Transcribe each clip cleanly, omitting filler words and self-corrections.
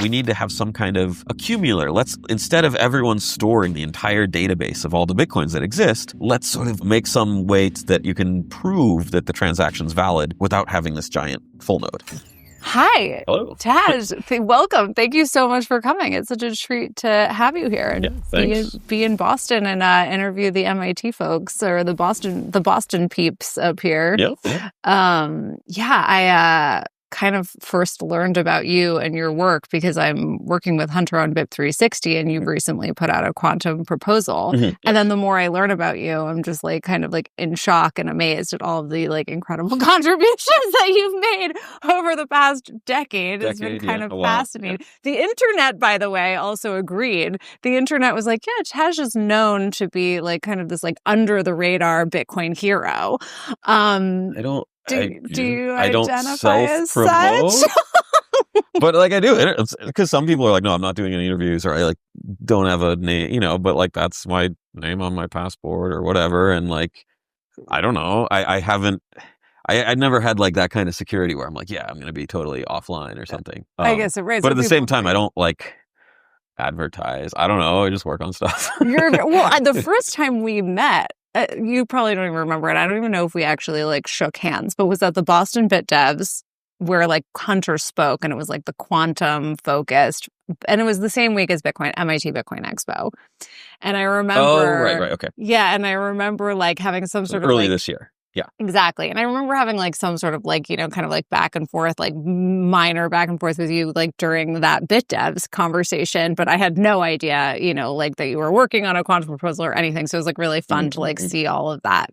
we need to have some kind of accumulator. Instead of everyone storing the entire database of all the Bitcoins that exist, let's sort of make some way that you can prove that the transaction's valid without having this giant full node. Hi. Hello. Tadge, welcome. Thank you so much for coming. It's such a treat to have you here and be in Boston and interview the MIT folks or the Boston peeps up here. Yeah. I kind of first learned about you and your work because I'm working with Hunter on BIP 360 and you've recently put out a quantum proposal. Mm-hmm. And then the more I learn about you, I'm just like kind of like in shock and amazed at all of the like incredible contributions that you've made over the past decade. It's been kind of fascinating. Yeah. The internet, by the way, also agreed. The internet was like, yeah, Tadge is known to be like kind of this like under the radar Bitcoin hero. Do you identify as such? But like I do, because some people are like, no, I'm not doing any interviews, or I like don't have a name, but like that's my name on my passport or whatever. And like, I don't know, I never had like that kind of security where I'm like, yeah, I'm going to be totally offline or something. I guess it raised. But at the same time, I don't like advertise. I don't know. I just work on stuff. The first time we met, you probably don't even remember it. I don't even know if we actually like shook hands, but was at the Boston Bit Devs where like Hunter spoke and it was like the quantum focused, and it was the same week as MIT Bitcoin Expo. And I remember, right, okay. Yeah. And I remember like having some sort of early this year. Yeah. Exactly. And I remember having like some sort of like, kind of like back and forth, like minor back and forth with you, like during that BitDevs conversation. But I had no idea, like that you were working on a quantum proposal or anything. So it was like really fun to like see all of that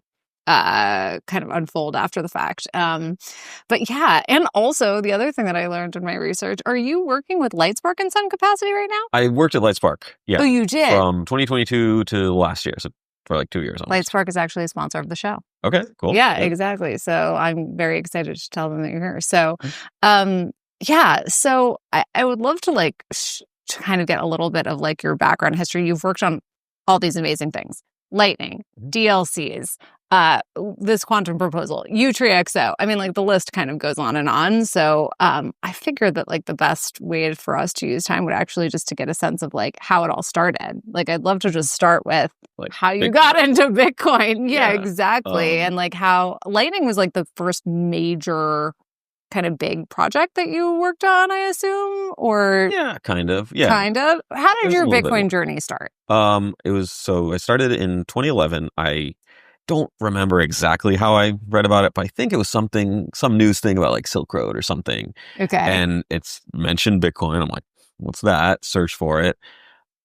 kind of unfold after the fact. But yeah. And also the other thing that I learned in my research, are you working with Lightspark in some capacity right now? I worked at Lightspark. Yeah. Oh, you did? From 2022 to last year. So for like 2 years. Almost. Lightspark is actually a sponsor of the show. Okay, cool. Yeah, exactly. So I'm very excited to tell them that you're here. So, so I would love to like to kind of get a little bit of like your background history. You've worked on all these amazing things: Lightning, DLCs, this quantum proposal, Utreexo. I mean, like the list kind of goes on and on. So I figured that like the best way for us to use time would actually just to get a sense of like how it all started. Like I'd love to just start with like how you got into Bitcoin. Yeah, exactly. And like how Lightning was like the first major kind of big project that you worked on, I assume, or kind of. Yeah. Kind of. How did your Bitcoin journey start? I started in 2011. I don't remember exactly how I read about it, but I think it was some news thing about like Silk Road or something. Okay. And it's mentioned Bitcoin. I'm like, what's that? Search for it.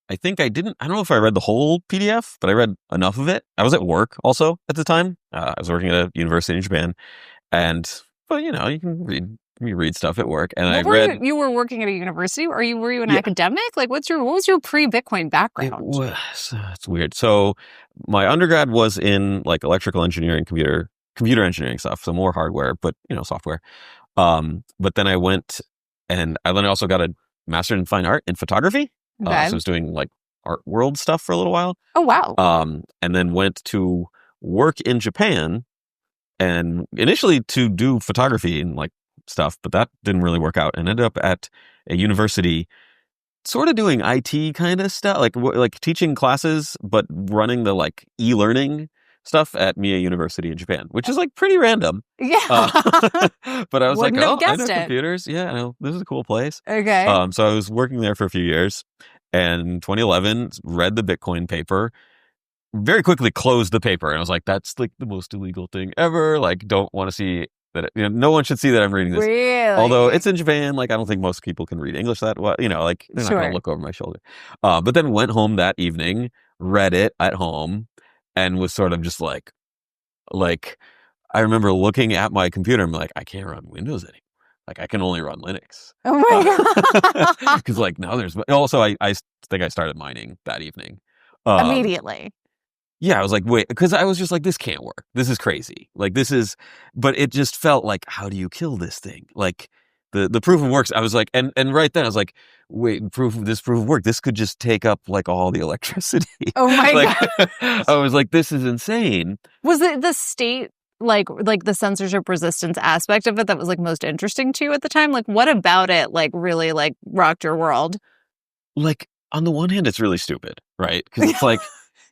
I don't know if I read the whole PDF, but I read enough of it. I was at work also at the time. I was working at a university in Japan, but you can read stuff at work. And you were working at a university, or were you an academic? Like what was your pre-Bitcoin background? It's weird. So my undergrad was in like electrical engineering, computer engineering stuff. So more hardware, but software. But then I went and I also got a master's in fine art and photography. So I was doing like art world stuff for a little while. Oh, wow. And then went to work in Japan and initially to do photography and like stuff, but that didn't really work out, and ended up at a university sort of doing IT kind of stuff, like teaching classes, but running the like e-learning stuff at Mie University in Japan, which is like pretty random. Yeah. But I was like, I know it. computers. Yeah, I know. This is a cool place. Okay. So I was working there for a few years, and in 2011, read the Bitcoin paper, very quickly closed the paper, and I was like, that's like the most illegal thing ever. Like, don't want to see that. No one should see that I'm reading this. Really? Although it's in Japan, like I don't think most people can read English that well. Like they're not going to look over my shoulder. But then went home that evening, read it at home, and was sort of just like I remember looking at my computer and I'm like, I can't run Windows anymore. Like I can only run Linux. Oh my god! Because like now there's also I think I started mining that evening immediately. Yeah, I was like, wait, because I was just like, this can't work. This is crazy. Like but it just felt like, how do you kill this thing? Like the proof of works. I was like, and right then I was like, wait, proof of work. This could just take up like all the electricity. Oh my god! I was like, this is insane. Was it the state like the censorship resistance aspect of it that was like most interesting to you at the time? Like, what about it like really like rocked your world? Like, on the one hand, it's really stupid, right? Because it's like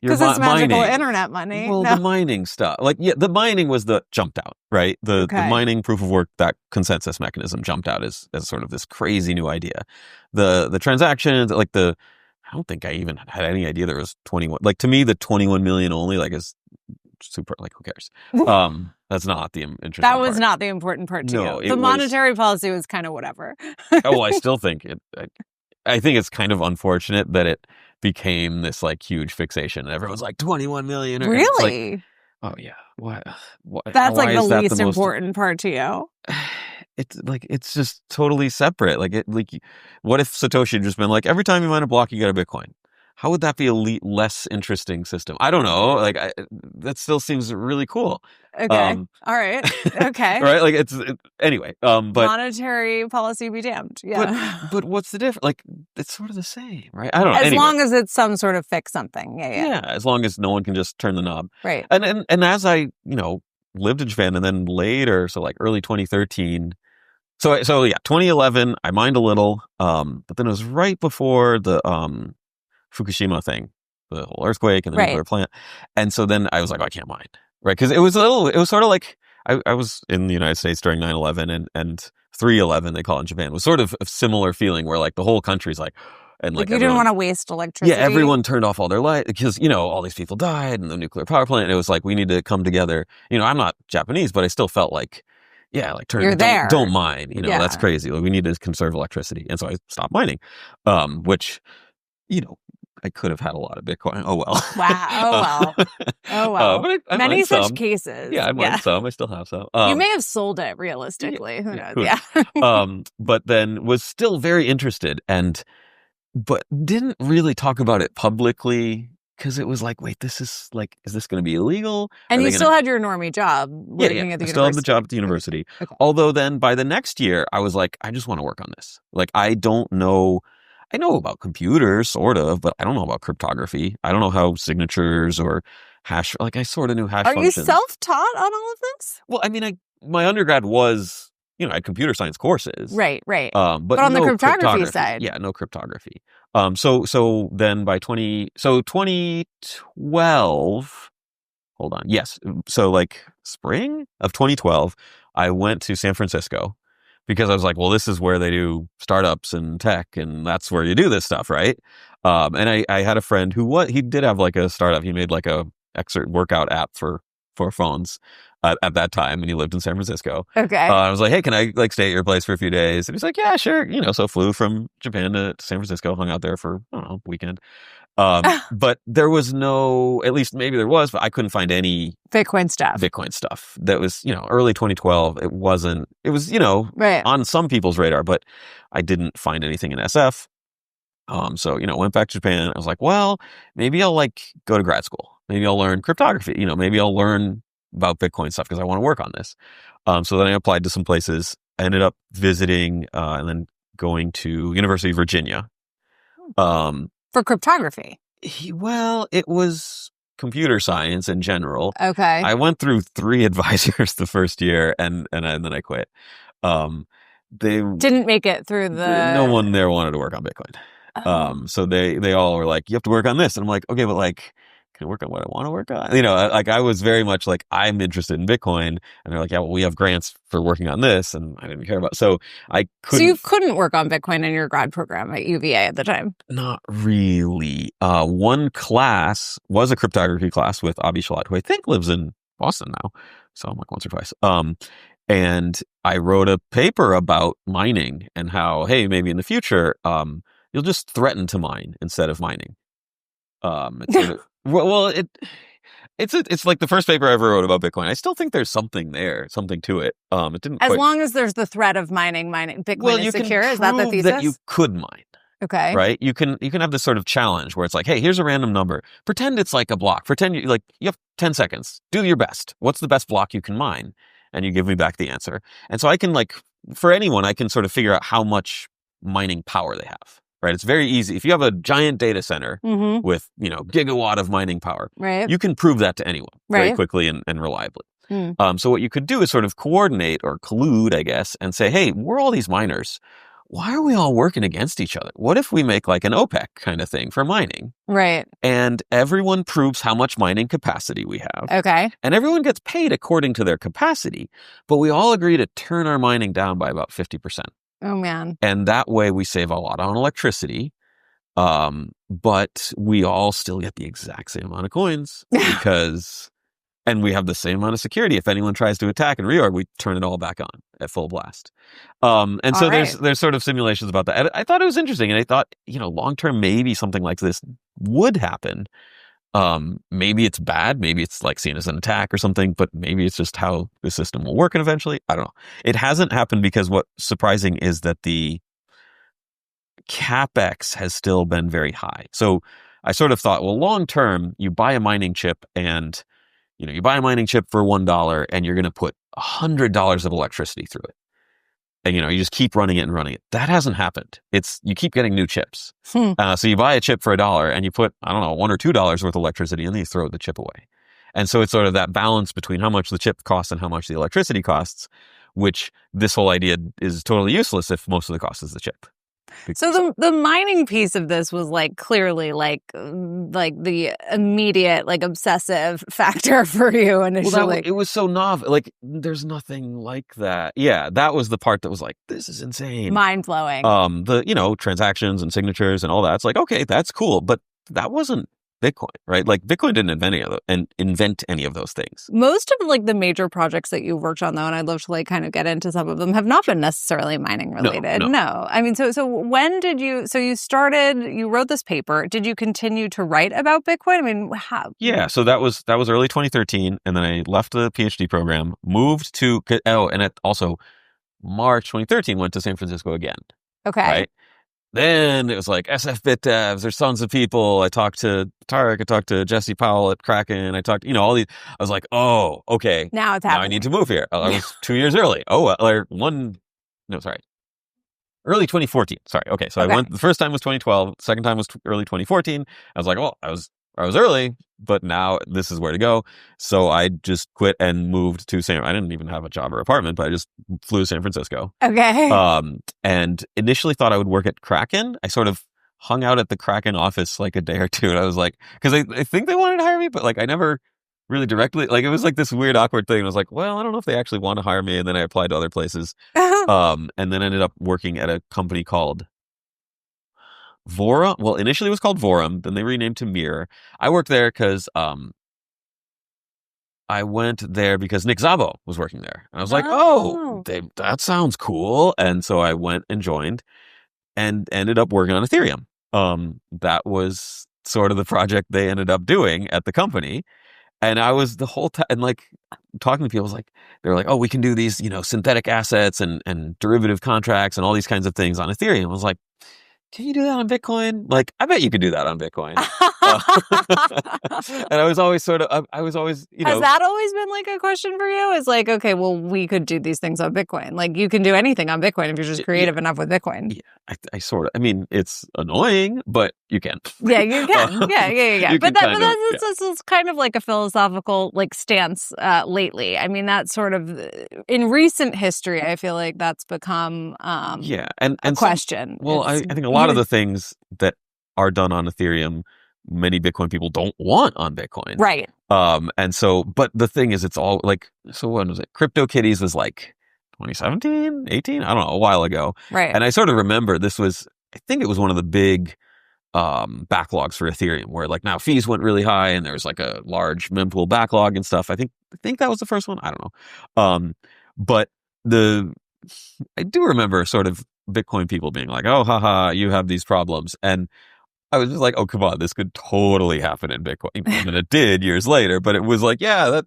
you're Because it's magical mining. internet money. Well, No. the mining stuff, like, yeah, the mining was the jumped out, right? The Okay. mining proof of work, that consensus mechanism jumped out as sort of this crazy new idea. The transactions, like I don't think I even had any idea there was 21. Like, to me, the 21 million only, like, is super, like, who cares? That's not the interesting That was part. not the important part to No, you. The monetary policy was kind of whatever. Oh, I still think I think it's kind of unfortunate that it became this like huge fixation. Everyone's like 21 million. Really? Like, oh yeah. What? That's like why the is that least most important part to you. It's like, it's just totally separate. Like, what if Satoshi had just been like, every time you mine a block, you get a Bitcoin? How would that be a less interesting system? I don't know. Like, that still seems really cool. Okay. All right. Okay. Right? Like, anyway. But monetary policy be damned. Yeah. But what's the difference? Like, it's sort of the same, right? I don't know. As long as it's some sort of fix something. Yeah. Yeah. As long as no one can just turn the knob. Right. And as I, lived in Japan, and then later, so like early 2013. So yeah, 2011, I mined a little. But then it was right before the Fukushima thing, the whole earthquake and the nuclear plant. And so then I was like, I can't mine. Right. Because it was sort of like, I was in the United States during 9/11 and 3/11, they call it in Japan. It was sort of a similar feeling where like the whole country's like, and like you didn't want to waste electricity. Yeah, everyone turned off all their light because, all these people died in the nuclear power plant. And it was like, we need to come together. I'm not Japanese, but I still felt like, yeah, like don't mine. That's crazy. Like, we need to conserve electricity. And so I stopped mining, which, I could have had a lot of Bitcoin. Oh, well. Wow. Oh, well. But I many such some. cases. Yeah, I mined some. I still have some. You may have sold it realistically. Who knows? Yeah. But then was still very interested but didn't really talk about it publicly because it was like, wait, is this going to be illegal? And you still had your normie job working at the university. I still have the job at the university. Okay. Although then by the next year, I was like, I just want to work on this. Like, I don't know. I know about computers, sort of, but I don't know about cryptography. I don't know how signatures or hash, like, I sort of knew hash functions. Are you self-taught on all of this? Well, I mean, my undergrad was, I had computer science courses. Right. But on the cryptography side. Yeah, no cryptography. So then by 2012, hold on. Yes. So like spring of 2012, I went to San Francisco because I was like, well, this is where they do startups and tech, and that's where you do this stuff, right? And I had a friend he did have like a startup. He made like a workout app for phones at that time, and he lived in San Francisco. Okay. I was like, hey, can I like stay at your place for a few days? And he's like, yeah, sure. So flew from Japan to San Francisco, hung out there for, I don't know, weekend. But there was no, at least maybe there was, but I couldn't find any Bitcoin stuff that was, early 2012. It was, right on some people's radar, but I didn't find anything in SF. So, went back to Japan. I was like, well, maybe I'll like go to grad school. Maybe I'll learn cryptography. Maybe I'll learn about Bitcoin stuff because I want to work on this. So then I applied to some places. I ended up visiting and then going to University of Virginia. For cryptography? Well, it was computer science in general. Okay. I went through 3 advisors the first year and then I quit. They didn't make it through no one there wanted to work on Bitcoin. So they all were like, you have to work on this. And I'm like, okay, but like, can I work on what I want to work on? Like I was very much like, I'm interested in Bitcoin. And they're like, yeah, well, we have grants for working on this. And I didn't care about, so I couldn't. So you couldn't work on Bitcoin in your grad program at UVA at the time? Not really. One class was a cryptography class with Abi Shalat, who I think lives in Boston now. So I'm like once or twice. And I wrote a paper about mining and how, hey, maybe in the future, you'll just threaten to mine instead of mining. It's like the first paper I ever wrote about Bitcoin. I still think there's something there, something to it. It didn't. As long as there's the threat of mining, Bitcoin is secure. Is that the thesis? That you could mine. Okay. Right. You can have this sort of challenge where it's like, hey, here's a random number. Pretend it's like a block. Pretend you have 10 seconds. Do your best. What's the best block you can mine? And you give me back the answer. And so I can for anyone, I can sort of figure out how much mining power they have. Right. It's very easy. If you have a giant data center with, gigawatt of mining power, right, you can prove that to anyone very quickly and reliably. So what you could do is sort of coordinate or collude, I guess, and say, hey, we're all these miners. Why are we all working against each other? What if we make like an OPEC kind of thing for mining? Right. And everyone proves how much mining capacity we have. Okay. And everyone gets paid according to their capacity, but we all agree to turn our mining down by about 50%. Oh, man. And that way we save a lot on electricity. But we all still get the exact same amount of coins and we have the same amount of security. If anyone tries to attack and reorg, we turn it all back on at full blast. And so there's sort of simulations about that. And I thought it was interesting. And I thought, long term, maybe something like this would happen. Maybe it's bad. Maybe it's like seen as an attack or something, but maybe it's just how the system will work. And eventually, I don't know. It hasn't happened because what's surprising is that the CapEx has still been very high. So I sort of thought, well, long term, you buy a mining chip and you buy a mining chip for $1 and you're going to put $100 of electricity through it. And, you just keep running it and running it. That hasn't happened. You keep getting new chips. So you buy a chip for $1 and you put, I don't know, $1 or $2 worth of electricity and then you throw the chip away. And so it's sort of that balance between how much the chip costs and how much the electricity costs, which this whole idea is totally useless if most of the cost is the chip. So the mining piece of this was like clearly like the immediate like obsessive factor for you initially. Well, it was so novel. Like there's nothing like that. Yeah, that was the part that was like, this is insane, mind blowing. The transactions and signatures and all that. It's like, okay, that's cool, but that wasn't Bitcoin, right? Like Bitcoin didn't invent any of those things. Most of like the major projects that you worked on though, and I'd love to like kind of get into some of them, have not been necessarily mining related. No. I mean, so when did you wrote this paper. Did you continue to write about Bitcoin? I mean, how? Yeah. So that was early 2013. And then I left the PhD program, moved to, also March 2013, went to San Francisco again. Okay. Right. Then it was like SF BitDevs. There's tons of people. I talked to Tarek. I talked to Jesse Powell at Kraken. I talked, all these. I was like, oh, okay. Now it's happening. Now I need to move here. I was 2 years early. Early 2014. Sorry. Okay. So I went, the first time was 2012. The second time was early 2014. I was like, well, I was early, but now this is where to go. So I just quit and moved to I didn't even have a job or apartment, but I just flew to San Francisco. Okay. And initially thought I would work at Kraken. I sort of hung out at the Kraken office like a day or two. And I was like, because I think they wanted to hire me, but like I never really directly, like it was like this weird awkward thing. I was like, well, I don't know if they actually want to hire me. And then I applied to other places. And then ended up working at a company called Vora. Well, initially it was called Vorum, then they renamed to Mir. I worked there because I went there because Nick Szabo was working there. And I was like, that sounds cool. And so I went and joined and ended up working on Ethereum. That was sort of the project they ended up doing at the company. And I was the whole time, and like talking to people, was like, they were like, oh, we can do these, synthetic assets and derivative contracts and all these kinds of things on Ethereum. I was like, can you do that on Bitcoin? Like, I bet you could do that on Bitcoin. And I was always Has that always been like a question for you? It's like, okay, well, we could do these things on Bitcoin. Like you can do anything on Bitcoin if you're just creative enough with Bitcoin. Yeah, I mean, it's annoying, but you can. Yeah, you can. Yeah. But that's kind of like a philosophical like stance lately. I mean, that's sort of in recent history, I feel like that's become and a question. I think a lot of the things that are done on Ethereum, many Bitcoin people don't want on Bitcoin. Right. And so, but the thing is, it's all like, so when was it? CryptoKitties was like 2017, 18? I don't know, a while ago. Right. And I sort of remember I think it was one of the big backlogs for Ethereum where like now fees went really high and there was like a large mempool backlog and stuff. I think that was the first one. I don't know. But I do remember sort of Bitcoin people being like, oh, haha, you have these problems. And I was just like, oh, come on, this could totally happen in Bitcoin. And it did years later, but it was like, yeah,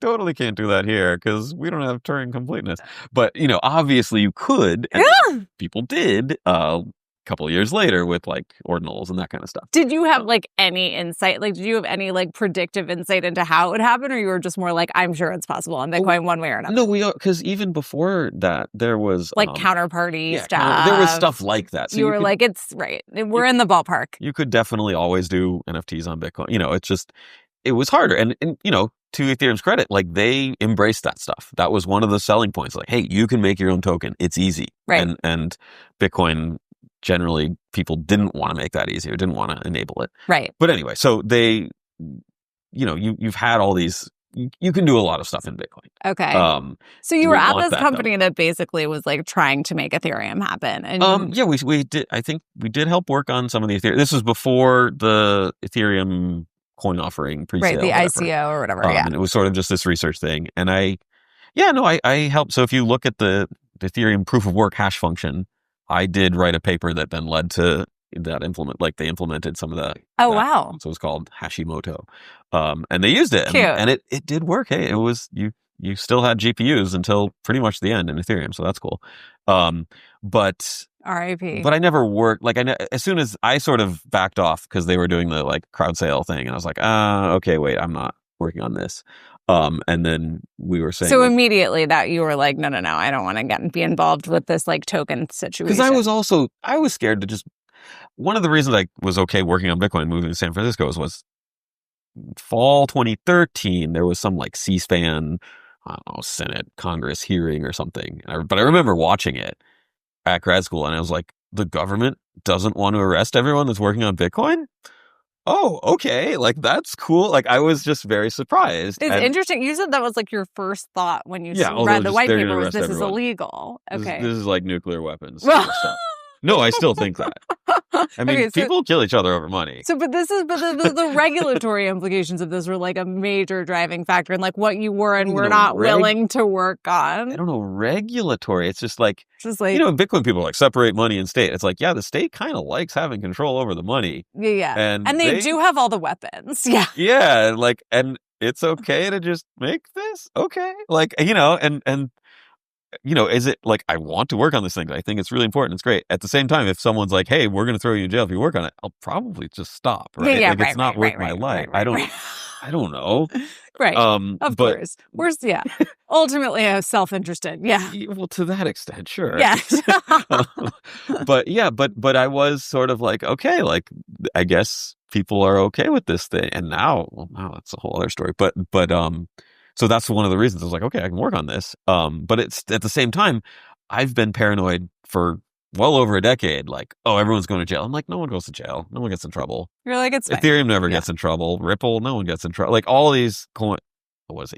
totally can't do that here because we don't have Turing completeness. But, obviously you could. And people did a couple of years later with like ordinals and that kind of stuff. Did you have like any insight? Like, did you have any like predictive insight into how it would happen? Or you were just more like, I'm sure it's possible on Bitcoin one way or another? No, because even before that, there was like counterparty stuff. There was stuff like that. So you were like, it's right. We're in the ballpark. You could definitely always do NFTs on Bitcoin. It's just, it was harder. And to Ethereum's credit, like they embraced that stuff. That was one of the selling points. Like, hey, you can make your own token. It's easy. Right. And Bitcoin, generally, people didn't want to make that easy or didn't want to enable it. Right. But anyway, so they, you've had all these. You can do a lot of stuff in Bitcoin. Okay. So do you were we at want this that, company that basically was like trying to make Ethereum happen. And yeah, we did. I think we did help work on some of the Ethereum. This was before the Ethereum coin offering pre-sale, right, the whatever. ICO or whatever. Yeah. And it was sort of just this research thing. And I helped. So if you look at the Ethereum proof of work hash function, I did write a paper that then led to that they implemented some of that. Oh, wow. So it was called Hashimoto. And they used it. Cute. And it did work. Hey, it was, you still had GPUs until pretty much the end in Ethereum. So that's cool. But RIP. But I never worked, like, as soon as I sort of backed off because they were doing the like crowd sale thing, and I was like, okay, wait, I'm not working on this. And then we were saying, so immediately that you were like, no, I don't want to be involved with this like token situation. Because I was scared to just, one of the reasons I was okay working on Bitcoin moving to San Francisco was fall 2013, there was some like C-SPAN, I don't know, Senate Congress hearing or something. But I remember watching it at grad school, and I was like, the government doesn't want to arrest everyone that's working on Bitcoin? Oh, okay. Like, that's cool. Like, I was just very surprised. It's interesting. You said that was like your first thought when you read the white paper was this is illegal. Okay. This is like nuclear weapons stuff. No, I still think that. I mean, people kill each other over money. So, but the regulatory implications of this were like a major driving factor in like what you were and were not willing to work on. I don't know, regulatory. It's just like Bitcoin people are like separate money and state. It's like, yeah, the state kind of likes having control over the money. Yeah. And they do have all the weapons. Yeah. Yeah. Like, and it's okay to just make this. Okay. Like, and is it like, I want to work on this thing. I think it's really important. It's great. At the same time, if someone's like, hey, we're going to throw you in jail if you work on it, I'll probably just stop. Right. Yeah, like, it's not worth my life. I don't know. Right. Of course. Ultimately self-interested. Yeah. Well, to that extent, sure. Yeah. But I was sort of like, okay, like, I guess people are okay with this thing. And now that's a whole other story. But so that's one of the reasons I was like, okay, I can work on this. But it's at the same time, I've been paranoid for well over a decade. Like, oh, everyone's going to jail. I'm like, no one goes to jail. No one gets in trouble. You're like, it's fine. Ethereum never gets in trouble. Ripple, no one gets in trouble. Like all these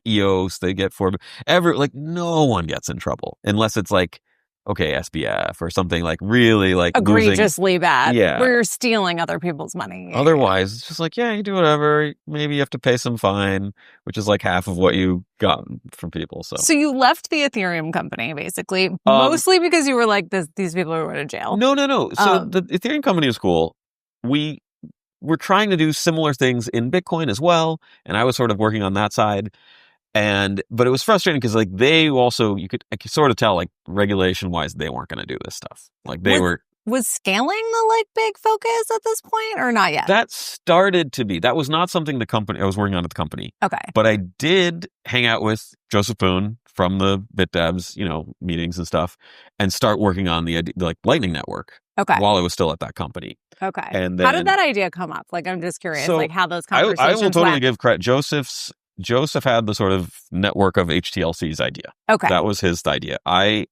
EOS, they get no one gets in trouble unless it's like, okay, SBF or something like really like egregiously bad. Yeah. Where you're stealing other people's money. Otherwise, it's just like, yeah, you do whatever. Maybe you have to pay some fine, which is like half of what you got from people. So you left the Ethereum company basically, mostly because you were like, these people are going to jail. No. So the Ethereum company was cool. We were trying to do similar things in Bitcoin as well, and I was sort of working on that side. But it was frustrating because like they also, I could sort of tell like regulation wise, they weren't going to do this stuff. Like was scaling the like big focus at this point or not yet? That started to be. That was not something the company I was working on at the company. Okay. But I did hang out with Joseph Poon from the BitDevs, meetings and stuff, and start working on the like Lightning Network. Okay. While I was still at that company. Okay. And then, how did that idea come up? Like, I'm just curious, like how those conversations I will totally went. give credit. Joseph had the sort of network of HTLC's idea. Okay. That was his idea. And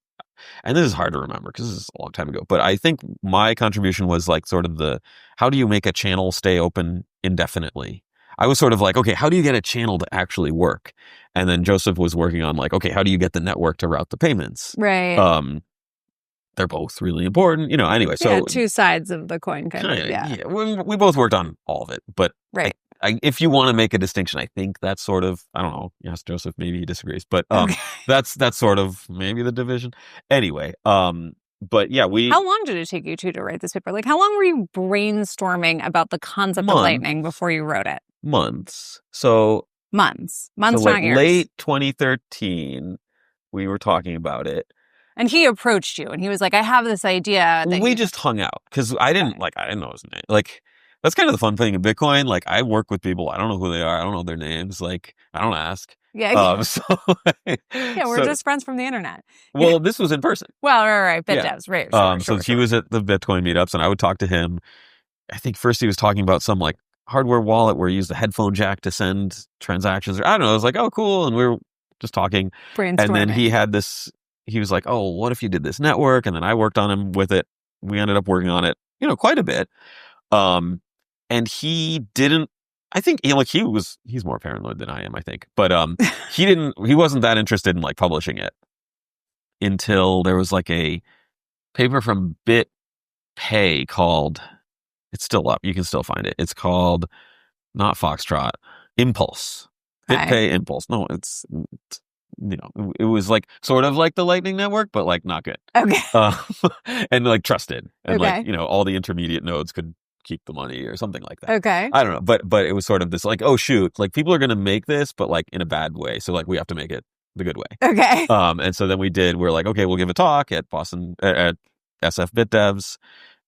this is hard to remember because this is a long time ago, but I think my contribution was like sort of how do you make a channel stay open indefinitely? I was sort of like, okay, how do you get a channel to actually work? And then Joseph was working on like, okay, how do you get the network to route the payments? Right. They're both really important, anyway. So two sides of the coin kind of. Yeah. We both worked on all of it, but right. If you want to make a distinction, I think that's sort of, I don't know. Yes, Joseph, maybe he disagrees, but okay. that's sort of maybe the division. Anyway, but yeah, How long did it take you to write this paper? Like, how long were you brainstorming about the concept of Lightning before you wrote it? Months. So months, so not like years. Late 2013, we were talking about it. And he approached you, and he was like, "I have this idea." We just hung out because I didn't know his name. Like, that's kind of the fun thing in Bitcoin. Like, I work with people. I don't know who they are. I don't know their names. Like, I don't ask. Yeah. Yeah, we're just friends from the internet. Well, this was in person. Well, right. BitDevs, right. So he was at the Bitcoin meetups, and I would talk to him. I think first he was talking about some like hardware wallet where you use the headphone jack to send transactions. I don't know. I was like, oh, cool. And we were just talking. Brainstorming. And then he was like, oh, what if you did this network? And then I worked on him with it. We ended up working on it, quite a bit. And he didn't, I think he's more paranoid than I am, I think. But he wasn't that interested in like publishing it until there was like a paper from BitPay called, it's still up. You can still find it. It's called not Foxtrot, Impulse. BitPay Impulse. No, it was like sort of like the Lightning Network, but like not good. Okay. And like trusted. And okay. like, all the intermediate nodes could keep the money or something like that. Okay. I don't know. But it was sort of this like, oh shoot, like people are going to make this, but like in a bad way. So like we have to make it the good way. Okay. And so then we're like, okay, we'll give a talk at Boston, at SF Bit Devs.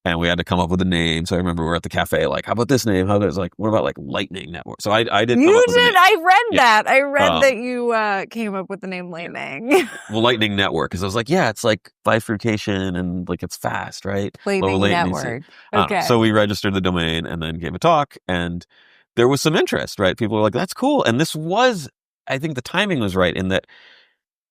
And we had to come up with a name. So I remember we were at the cafe, like, how about this name? What about like Lightning Network? So I did. You did. I read that. Yeah. I read that you came up with the name Lightning. Well, Lightning Network, because I was like, yeah, it's like bifurcation and like it's fast, right? Lightning Network. Okay. So we registered the domain and then gave a talk, and there was some interest, right? People were like, that's cool. And I think the timing was right in that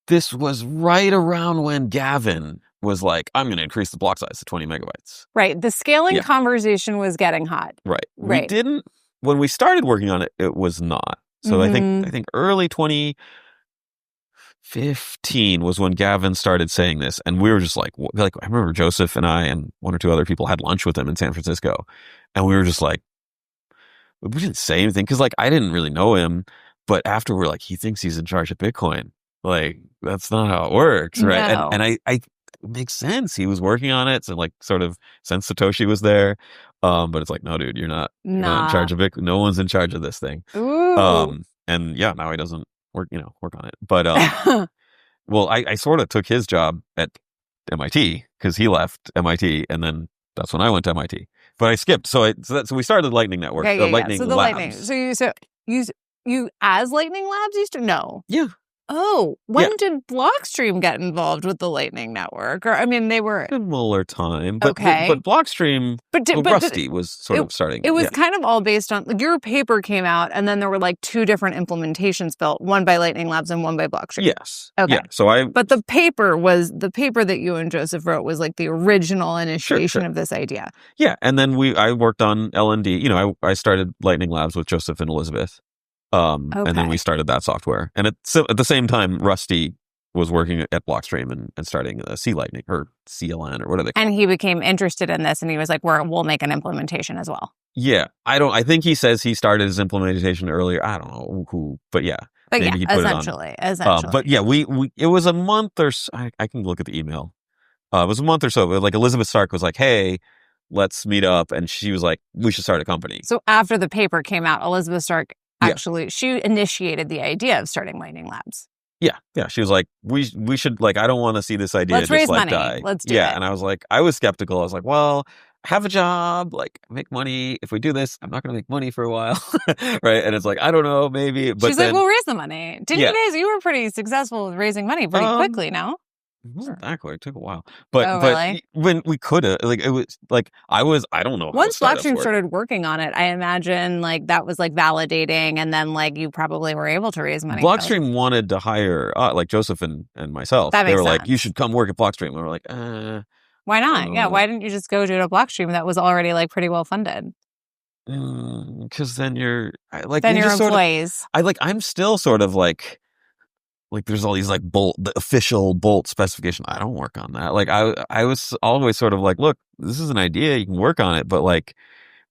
this was right around when Gavin was like, I'm going to increase the block size to 20 megabytes. Right. The scaling conversation was getting hot. Right. We didn't, when we started working on it, it was not. So I think early 2015 was when Gavin started saying this. And we were just like, I remember Joseph and I and one or two other people had lunch with him in San Francisco. And we were just like, we didn't say anything because like I didn't really know him. But after we're like, he thinks he's in charge of Bitcoin. Like, that's not how it works. Right. No. And I it makes sense. He was working on it. So like sort of since Satoshi was there. But it's like, no, dude, you're not in charge of Bitcoin. No one's in charge of this thing. Ooh. And yeah, now he doesn't work on it. But well, I sort of took his job at MIT because he left MIT, and then that's when I went to MIT. But I skipped. So we started Lightning Network. Lightning So the Labs. Lightning. So you as Lightning Labs used to know. Yeah. Oh, when did Blockstream get involved with the Lightning Network? Or I mean, they were similar time, but okay. But Blockstream, Rusty was sort of starting. It was kind of all based on like your paper came out, and then there were like two different implementations built, one by Lightning Labs and one by Blockstream. Yes. Okay. Yeah. So but the paper that you and Joseph wrote was like the original initiation of this idea. Yeah, and then I worked on L&D. I started Lightning Labs with Joseph and Elizabeth. And then we started that software. And at the same time, Rusty was working at Blockstream and starting C Lightning or CLN or whatever. And he became interested in this, and he was like, we'll make an implementation as well. Yeah. I think he says he started his implementation earlier. I don't know who, but yeah. But maybe yeah, he put essentially. But yeah, it was a month or so, I can look at the email. It was a month or so. Like Elizabeth Stark was like, hey, let's meet up. And she was like, we should start a company. So after the paper came out, Elizabeth Stark actually, she initiated the idea of starting Lightning Labs. Yeah. She was like, we should, like, I don't want to see this idea Let's raise money. Die. Let's do it. Yeah, and I was like, I was skeptical. I was like, well, have a job, like, make money. If we do this, I'm not going to make money for a while, right? And it's like, I don't know, maybe. But she's like, we'll raise the money. You were pretty successful with raising money pretty quickly, no? It wasn't that quick. It took a while. But really? When we could have, like, it was like, I don't know. Once Blockstream started working on it, I imagine like that was like validating, and then like you probably were able to raise money. Blockstream wanted to hire like Joseph and myself. They were like, you should come work at Blockstream. And we were like, why not? Yeah, why didn't you just go to a Blockstream that was already like pretty well funded? Because then you're employees. I'm still sort of like there's all these like the official Bolt specification. I don't work on that. Like I was always sort of like, look, this is an idea, you can work on it, but like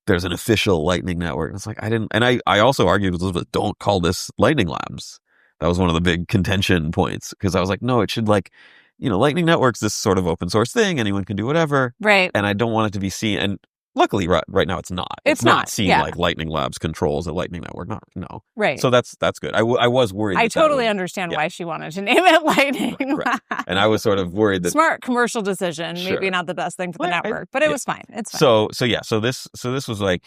there's an official Lightning Network. It's like I didn't, and I also argued with Elizabeth, don't call this Lightning Labs. That was one of the big contention points because I was like, no, it should like, Lightning Network's this sort of open source thing, anyone can do whatever, right? And I don't want it to be seen. And luckily, right now, it's not. It's not seen like Lightning Labs controls a Lightning Network. No. Right. So that's good. I was worried. I totally understand why she wanted to name it Lightning. Right. And I was sort of worried that smart commercial decision, maybe not the best thing for the network, but it was fine. It's fine. So this was like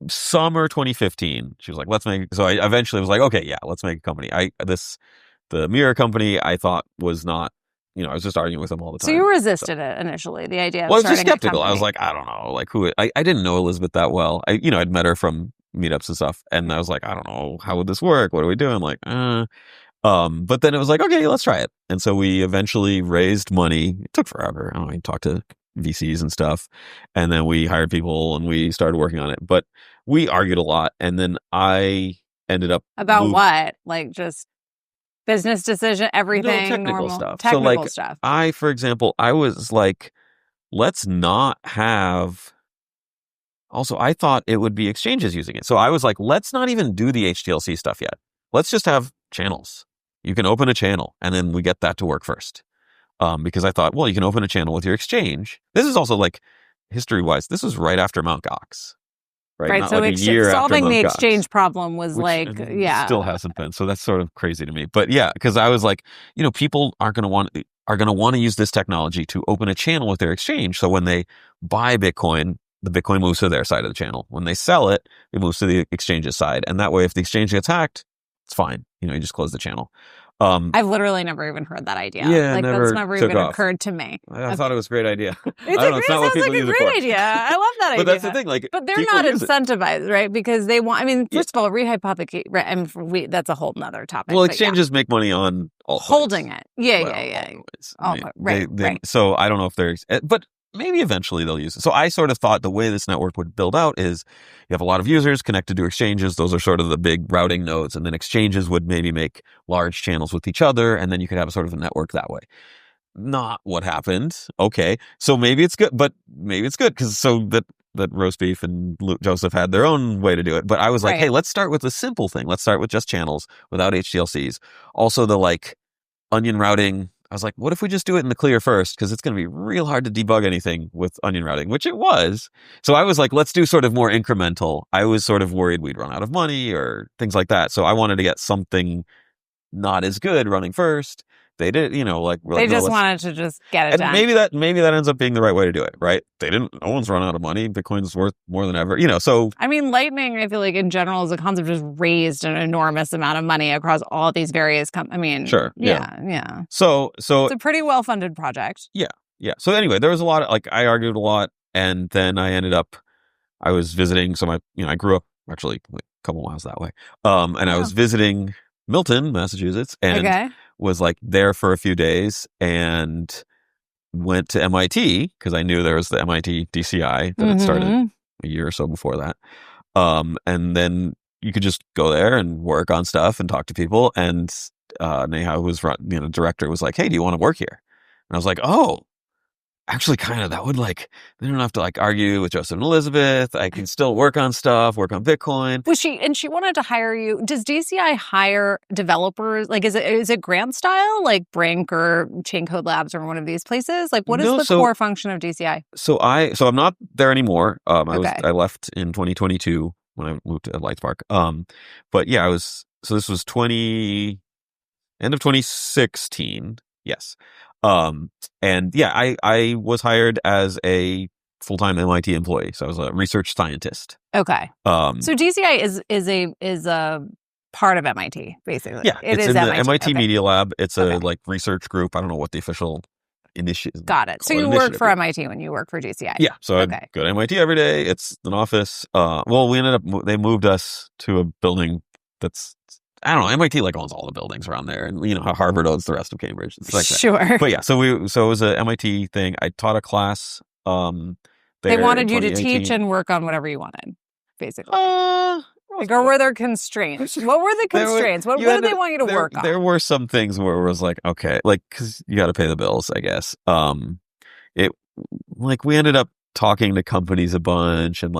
summer 2015. She was like, let's make. So I eventually was like, okay, yeah, let's make a company. The Mirror company I thought was not I was just arguing with him all the time. So you resisted it initially, the idea of well, I was just starting a skeptical. I was company. like, I don't know, like I didn't know Elizabeth that well. I'd met her from meetups and stuff, and I was like, I don't know, how would this work? What are we doing? Like, but then it was like, okay, let's try it. And so we eventually raised money. It took forever. I don't know, we talked to VCs and stuff, and then we hired people and we started working on it. But we argued a lot, and then I ended up About what? Like just business decision, everything, technical normal stuff. technical stuff. For example, I was like, let's not have. Also, I thought it would be exchanges using it. So I was like, let's not even do the HTLC stuff yet. Let's just have channels. You can open a channel and then we get that to work first. Because I thought, well, you can open a channel with your exchange. This is also like history-wise, this was right after Mt. Gox. Right. Not So like a year solving after the Mt. exchange Gox, problem was which like, yeah. still hasn't been. So that's sort of crazy to me. But yeah, because I was like, people are going to want to use this technology to open a channel with their exchange. So when they buy Bitcoin, the Bitcoin moves to their side of the channel. When they sell it, it moves to the exchange's side. And that way, if the exchange gets hacked, it's fine. You just close the channel. I've literally never even heard that idea. Yeah, like never that's never took even off. Occurred to me. I thought it was a great idea. It sounds like a great idea. I love that idea. But that's the thing, like, but they're not incentivized, right? Because they want. I mean, first of all, rehypothecate. Right, and that's a whole nother topic. Well, exchanges make money on holding it. Yeah. Right. So I don't know if there's, but maybe eventually they'll use it. So I sort of thought the way this network would build out is you have a lot of users connected to exchanges. Those are sort of the big routing nodes. And then exchanges would maybe make large channels with each other. And then you could have a sort of a network that way. Not what happened. Okay. So maybe it's good, but maybe it's good because that Roast Beef and Joseph had their own way to do it. But I was like, hey, let's start with a simple thing. Let's start with just channels without HTLCs. Also the like onion routing. I was like, what if we just do it in the clear first? Because it's going to be real hard to debug anything with onion routing, which it was. So I was like, let's do sort of more incremental. I was sort of worried we'd run out of money or things like that. So I wanted to get something not as good running first. They did, they just wanted to just get it done. Maybe that ends up being the right way to do it, right? No one's run out of money. Bitcoin's worth more than ever, so. I mean, Lightning, I feel like in general as a concept just raised an enormous amount of money across all these various Sure. Yeah. So it's a pretty well-funded project. Yeah. So anyway, there was a lot of, I argued a lot, and then I was visiting, so I grew up actually a couple miles that way. And I was visiting Milton, Massachusetts, and was like there for a few days and went to MIT because I knew there was the MIT DCI that had started a year or so before that. And then you could just go there and work on stuff and talk to people. And Neha, who was director, was like, hey, do you want to work here? And I was like, oh, actually kind of, that would they don't have to argue with Joseph and Elizabeth. I can still work on stuff, work on Bitcoin. Was she wanted to hire you. Does DCI hire developers? Is it grant style, like Brink or Chain Code Labs or one of these places? What is the core function of DCI? So I'm not there anymore. I left in 2022 when I moved to Lightspark. But yeah, so this was end of 2016. Yes. And yeah, I was hired as a full-time MIT employee. So I was a research scientist. Okay. So DCI is a part of MIT, basically. Yeah. It's in the MIT Media Lab. It's a research group. I don't know what the official initiative. Got it. So you work for MIT when you work for DCI. Yeah. So I go to MIT every day. It's an office. They moved us to a building that's, I don't know, MIT owns all the buildings around there, and how Harvard owns the rest of Cambridge. It's like sure. That. But yeah, so it was a MIT thing. I taught a class. They wanted you to teach and work on whatever you wanted, basically. Or were there constraints? What were the constraints? What did they want you to work on? There were some things where it was like, okay, because you got to pay the bills, I guess. We ended up talking to companies a bunch, and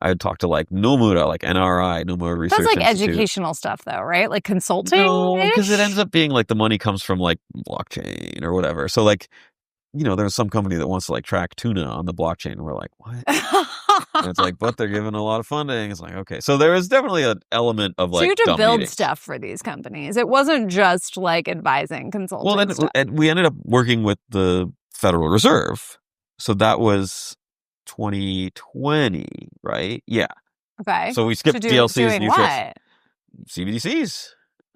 I would talk to Nomura, NRI, Nomura Research That's Institute. Educational stuff though, right? Consulting? No, because it ends up being the money comes from blockchain or whatever. So there's some company that wants to track tuna on the blockchain. And we're like, what? And it's but they're giving a lot of funding. It's okay. So there is definitely an element of so you had to build meetings. Stuff for these companies. It wasn't just advising, consulting. Well, then we ended up working with the Federal Reserve. So that was 2020, right? Yeah. Okay. So we skipped DLCs doing and what? CBDCs.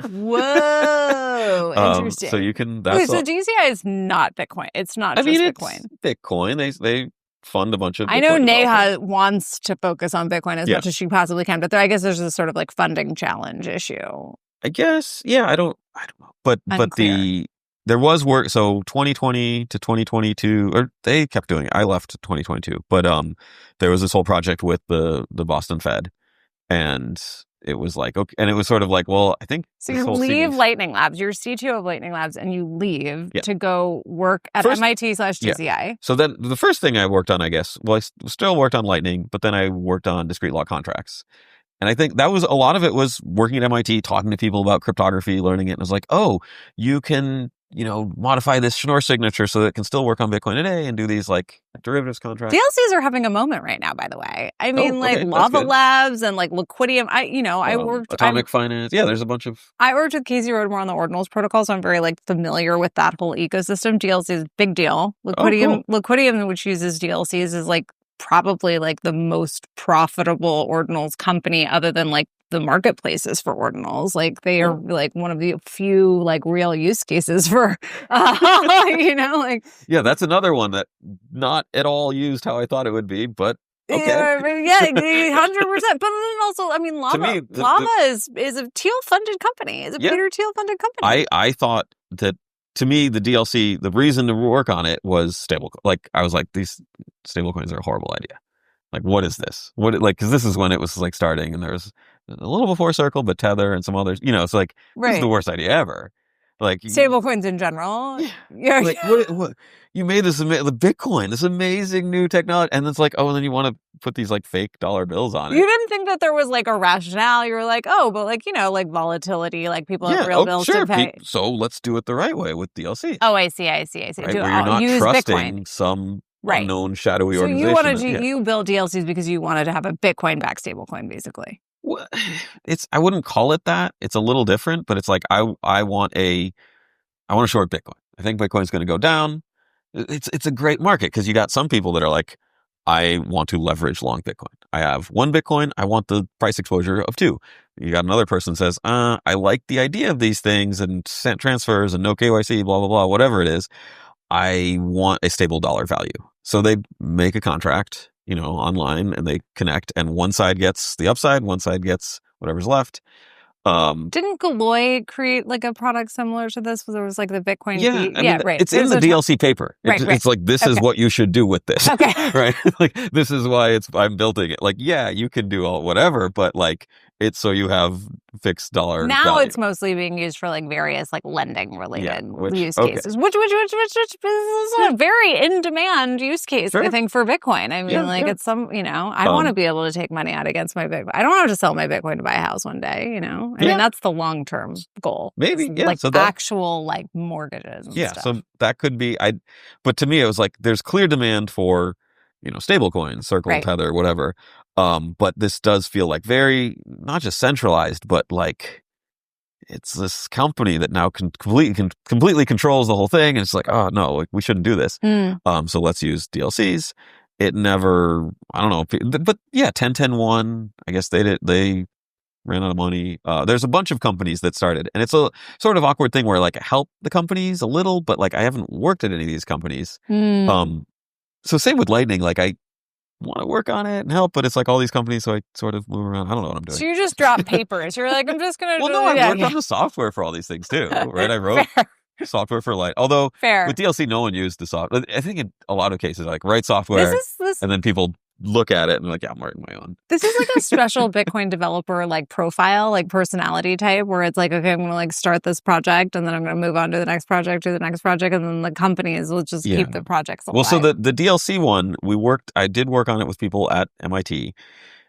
Whoa, interesting. So you can. Wait, so DCI is not Bitcoin. It's not just Bitcoin. It's Bitcoin. They fund a bunch of Bitcoin I know Neha developers. wants to focus on Bitcoin as much as she possibly can, but I guess there's a sort of like funding challenge issue. I guess, yeah, I don't know. But there was work, so 2020 to 2022, or they kept doing it. I left 2022, but there was this whole project with the Boston Fed, and it was like, okay, and it was sort of like, well, I think so you leave Lightning Labs, you're CTO of Lightning Labs, and you leave to go work at MIT/DCI. Yeah. So then the first thing I worked on, I guess, well, I still worked on Lightning, but then I worked on Discreet Log Contracts. And I think that was a lot of it was working at MIT, talking to people about cryptography, learning it. And it was like, oh, you can, modify this Schnorr signature so that it can still work on Bitcoin today and do these like derivatives contracts. DLCs are having a moment right now, by the way. I mean, Lava Labs and like Liquidium. I worked Atomic Finance. Yeah, there's a bunch of. I worked with Casey Rodemore on the Ordinals protocol, so I'm very like familiar with that whole ecosystem. DLC is a big deal. Liquidium, which uses DLCs, is like probably like the most profitable ordinals company other than like the marketplaces for ordinals. Like they are like one of the few like real use cases for like yeah, that's another one that not at all used how I thought it would be, but okay. Yeah, 100%. But then also, I mean, Lava is a Thiel funded company. It's a Peter Thiel funded company. I thought that, to me, the DLC, the reason to work on it was stable. Like, I was like, these stablecoins are a horrible idea. Like, what is this? Because this is when it was like starting, and there was a little before Circle, but Tether and some others. It's like, this is the worst idea ever. Like stablecoins in general. Yeah. Like what? You made the Bitcoin, this amazing new technology, and it's like, oh, and then you want to put these like fake dollar bills on it. You didn't think that there was like a rationale. You were like, oh, but like like volatility, like people have real bills to pay. So let's do it the right way with DLC. Oh, I see. Right? Where you're not use trusting Bitcoin. Some unknown shadowy so organization. You build DLCs because you wanted to have a Bitcoin-backed stablecoin, basically. Well, I wouldn't call it that. It's a little different, but it's like I want to short Bitcoin. I think Bitcoin's going to go down. It's a great market because you got some people that are like, I want to leverage long Bitcoin. I have 1 Bitcoin. I want the price exposure of 2. You got another person says, I like the idea of these things and transfers and no KYC, blah, blah, blah, whatever it is. I want a stable dollar value. So they make a contract, online, and they connect, and one side gets the upside, one side gets whatever's left. Didn't Galoy create like a product similar to this? There was like the Bitcoin. Right. It's in the DLC paper. It's like, this is what you should do with this. Okay. Right. Like, this is why I'm building it. Like, yeah, you can do all whatever, but like, it's so you have fixed dollar now value. It's mostly being used for like various like lending related use cases, which is a very in demand use case. I think for Bitcoin. I mean, it's some I want to be able to take money out against my Bitcoin. I don't have to sell my Bitcoin to buy a house one day. I mean, that's the long term goal. Maybe like actual like mortgages. And stuff. So that could be. But to me, it was like there's clear demand for stable coins, Circle, Tether, whatever. But this does feel like very, not just centralized, but like it's this company that now completely controls the whole thing. And it's like, oh no, like we shouldn't do this. So let's use DLCs. It never, I don't know, but yeah, 10-10-1, I guess they ran out of money. There's a bunch of companies that started, and it's a sort of awkward thing where like I help the companies a little, but like I haven't worked at any of these companies. So same with Lightning, like I want to work on it and help, but it's like all these companies, so I sort of move around. I don't know what I'm doing. So you just drop papers. You're like, I'm just going to I worked on the software for all these things too, right? I wrote software for Light. Although with DLC, no one used the software. I think in a lot of cases, like write software and then people look at it and like, yeah, I'm writing my own. This is like a special Bitcoin developer like profile, like personality type, where it's like, okay, I'm going to like start this project and then I'm going to move on to the next project, and then the companies will just keep the projects alive. Well, so the DLC one, I did work on it with people at MIT.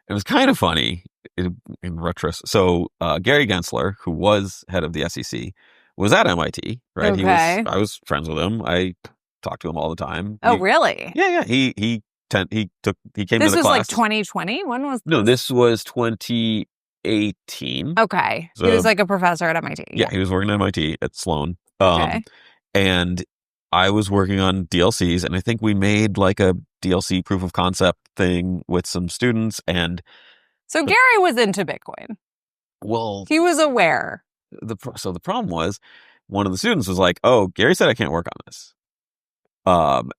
It was kind of funny in retrospect. So Gary Gensler, wwho was head of the SEC, was at MIT, right? Okay. I was friends with him. I talked to him all the time. Oh, really? Yeah. He came to the class. This was like 2020? When was this? No, this was 2018. Okay. So, he was like a professor at MIT. Yeah, he was working at MIT at Sloan. Okay. And I was working on DLCs, and I think we made like a DLC proof of concept thing with some students. And so Gary was into Bitcoin. Well, he was aware. So the problem was one of the students was like, "Oh, Gary said I can't work on this."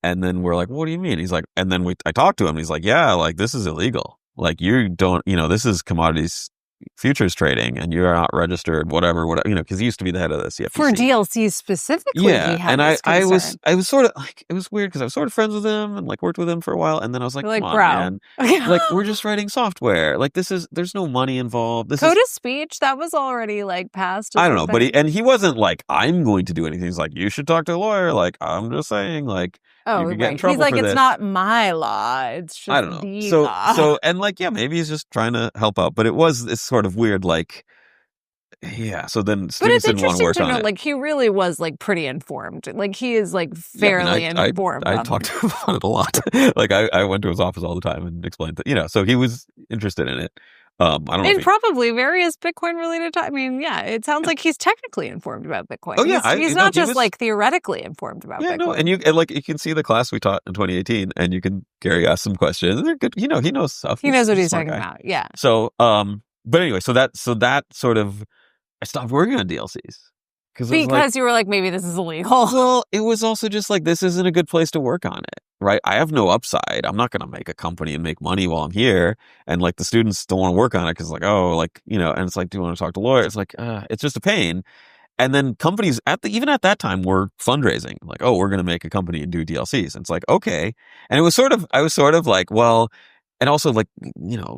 And then we're like, "What do you mean?" He's like, and then I talked to him. He's like, "Yeah, like this is illegal. Like you don't, this is commodities futures trading, and you're not registered, whatever, because he used to be the head of the CFTC for DLCs specifically." Yeah, he had and this I concern. was sort of like, it was weird because I was sort of friends with him and like worked with him for a while, and then I was like, You're like, "Come on, bro, man, like we're just writing software. Like there's no money involved. code of speech that was already like passed. I don't know, but he wasn't like, I'm going to do anything. He's like, you should talk to a lawyer. Like I'm just saying, like you could get in trouble He's like, for it's this. not my law. It's just I don't know. the So law. and like, yeah, maybe he's just trying to help out, but it was this sort of weird, like, yeah. So then But students it's didn't want to interesting work to on know, it. like he really was like pretty informed. Like he is like fairly informed. I talked to him about it a lot. Like I went to his office all the time and explained that, so he was interested in it. I don't know. And probably various Bitcoin related. I mean, yeah, it sounds like he's technically informed about Bitcoin. Oh yeah, he's not just like theoretically informed about Bitcoin. No, and you can see the class we taught in 2018, and Gary asked some questions. They're good. He knows stuff. He knows what he's talking about. Yeah. So, but anyway, so that sort of, I stopped working on DLCs because you were like, maybe this is illegal. Well, it was also just like, this isn't a good place to work on it, right? I have no upside. I'm not going to make a company and make money while I'm here. And like the students don't want to work on it because like, oh, like, and it's like, do you want to talk to lawyers? It's like, it's just a pain. And then companies even at that time were fundraising, like, oh, we're going to make a company and do DLCs. And it's like, okay. And I was sort of like, well, and also like,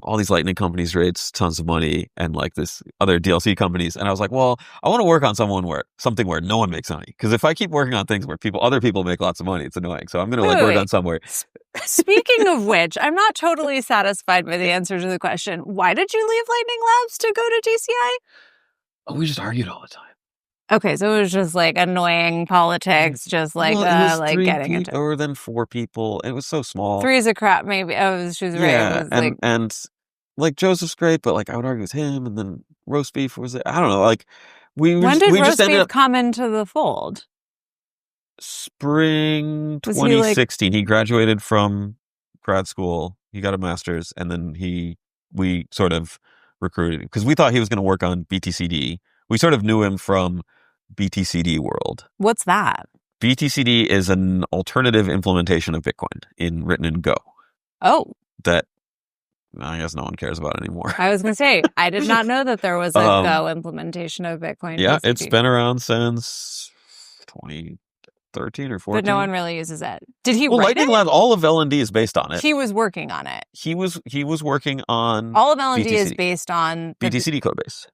all these Lightning companies raise tons of money and like this other DLC companies. And I was like, well, I want to work on something where no one makes money. Because if I keep working on things where other people make lots of money, it's annoying. So I'm going to like work on somewhere. Speaking of which, I'm not totally satisfied by the answer to the question. Why did you leave Lightning Labs to go to DCI? Oh, we just argued all the time. Okay, so it was just like annoying politics, just like like getting into or then 4 people. It was so small. 3 is a crap, maybe. Oh, she was right. Yeah, and like Joseph's great, but like I would argue with him, and then roast beef was I don't know. Like when did roast beef come into the fold? Spring 2016. He graduated from grad school. He got a master's, and then we sort of recruited him because we thought he was going to work on BTCD. We sort of knew him from BTCD world. What's that? BTCD is an alternative implementation of Bitcoin written in Go. Oh. That I guess no one cares about anymore. I was going to say, I did not know that there was a Go implementation of Bitcoin. Yeah, BTCD. It's been around since 2013 or 14. But no one really uses it. Did he write Lightning Lab, all of LND is based on it. He was working on it. He was working on all of LND is based on BTCD code base.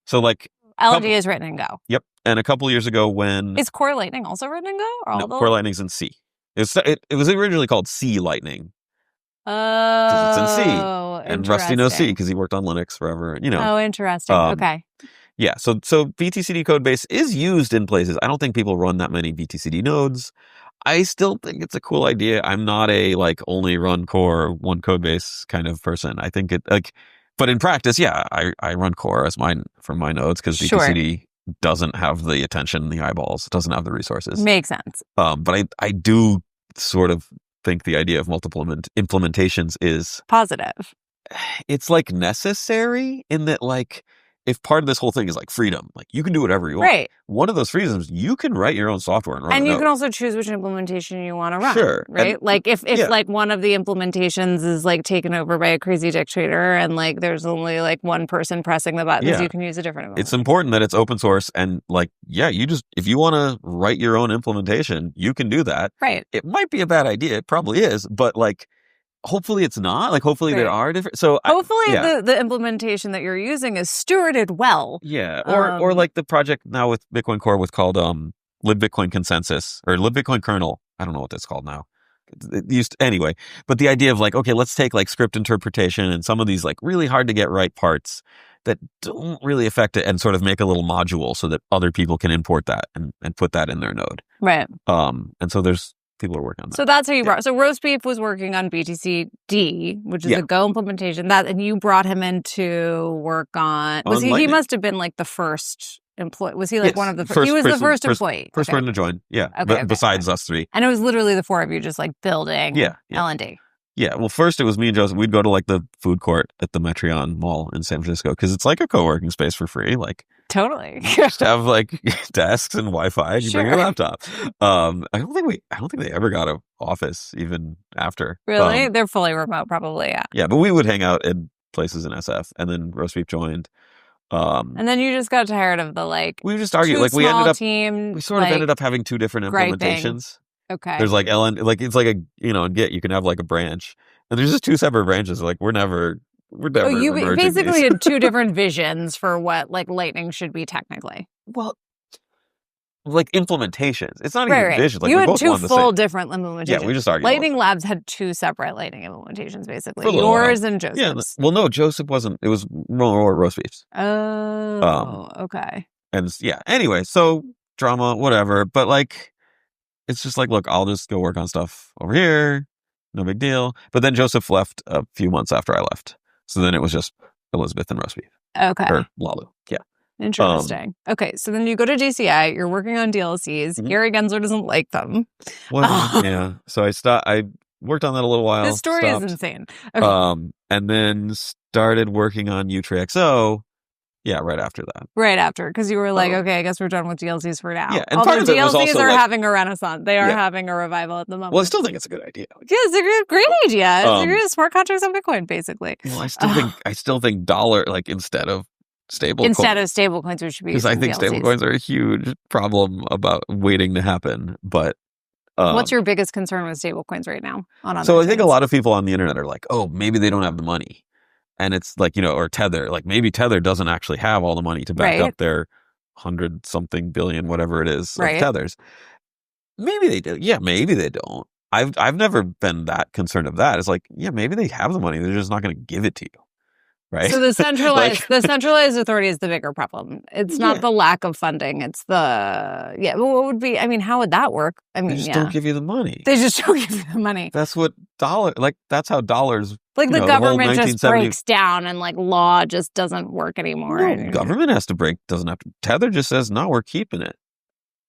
So like LND is written in Go. Yep. And a couple years ago when... Is Core Lightning also written in Go? No, Core Lightning's in C. It was originally called C Lightning. Oh, because it's in C. And Rusty knows C because he worked on Linux forever. Oh, interesting. Okay. Yeah. So BTCD code base is used in places. I don't think people run that many BTCD nodes. I still think it's a cool idea. I'm not a like only run core one code base kind of person. I think it like... But in practice, yeah, I run core as mine for my nodes because BTCD doesn't have the attention, the eyeballs, doesn't have the resources. Makes sense. But I do sort of think the idea of multiple implementations is positive. It's like necessary in that like if part of this whole thing is like freedom, like you can do whatever you want. Right. One of those freedoms, you can write your own software and run it. And you can also choose which implementation you want to run. Sure. Right. Like if like one of the implementations is like taken over by a crazy dictator and like there's only like one person pressing the buttons, you can use a different It's important that it's open source and like, if you want to write your own implementation, you can do that. Right. It might be a bad idea. It probably is. But like, hopefully it's not. Like, hopefully there are different. So hopefully the implementation that you're using is stewarded well. Yeah. Or like the project now with Bitcoin Core with called LibBitcoin Consensus or LibBitcoin Kernel. I don't know what that's called now. It used anyway. But the idea of like, okay, let's take like script interpretation and some of these like really hard to get right parts that don't really affect it and sort of make a little module so that other people can import that and put that in their node. Right. And so people are working on that. So that's how you brought. So Roast Beef was working on BTCD, which is a Go implementation. And you brought him in to work on. He must have been like the first employee. Was he like one of the first? He was the first employee. First person to join. Yeah. Besides us 3. And it was literally the 4 of you just like building L&D. Yeah, well, first it was me and Joseph. We'd go to like the food court at the Metreon Mall in San Francisco because it's like a co-working space for free. Like, Totally. just have like desks and Wi-Fi. And you bring your Sure. laptop. I don't think they ever got an office even after. Really? They're fully remote, probably. Yeah. Yeah, but we would hang out in places in SF, and then Roast Beef joined. And then you just got tired of the like. We just argued. too Like we small ended up. team. We sort of ended up having two different griping. implementations. Okay. There's like Ellen, like it's like a in Git you can have like a branch, and there's just two separate branches. Like we're never. Oh, you merging basically these. had two different visions for what like Lightning should be technically. Well, like implementations. It's not even vision. Like you we had both two want the full same. different implementations. Yeah, we just argued. Lightning Labs had two separate Lightning implementations, basically. For a little Yours while. and Joseph's. Yeah. Well, no, Joseph wasn't. It was more Roast Beefs. Oh, okay. And yeah. Anyway, so drama, whatever. But like, it's just like, look, I'll just go work on stuff over here. No big deal. But then Joseph left a few months after I left. So then it was just Elizabeth and Roast Beef. Okay. Or Lalu. Yeah. Interesting. Okay, so then you go to DCI, you're working on DLCs. Mhm. Gary Gensler doesn't like them. Well, yeah. So I worked on that a little while. This story stopped. is insane. Okay. And then started working on Utreexo. Yeah, right after that. Right after, because you were like, okay, I guess we're done with DLCs for now. Yeah, and although part of it was DLCs also are like, having a renaissance. They are Yeah. having a revival at the moment. Well, I still think it's a good idea. Yeah, it's a great idea. It's smart contracts on Bitcoin, basically. Well, I still think dollar, like instead of stable stablecoins, we should be because I think DLCs. stablecoins are a huge problem about waiting to happen. But what's your biggest concern with stablecoins right now? So I think a lot of people on the internet are like, oh, maybe they don't have the money. And it's like, or Tether, like maybe Tether doesn't actually have all the money to back up their 100-something billion, whatever it is, of Tethers. Maybe they do. Yeah, maybe they don't. I've never been that concerned of that. It's like, yeah, maybe they have the money. They're just not going to give it to you. Right. So the centralized authority is the bigger problem. It's not the lack of funding. It's what would be, how would that work? They just don't give you the money. They just don't give you the money. That's what that's how dollars. Like the government just breaks down and like law just doesn't work anymore. No, government has to break, doesn't have to. Tether just says, no, we're keeping it.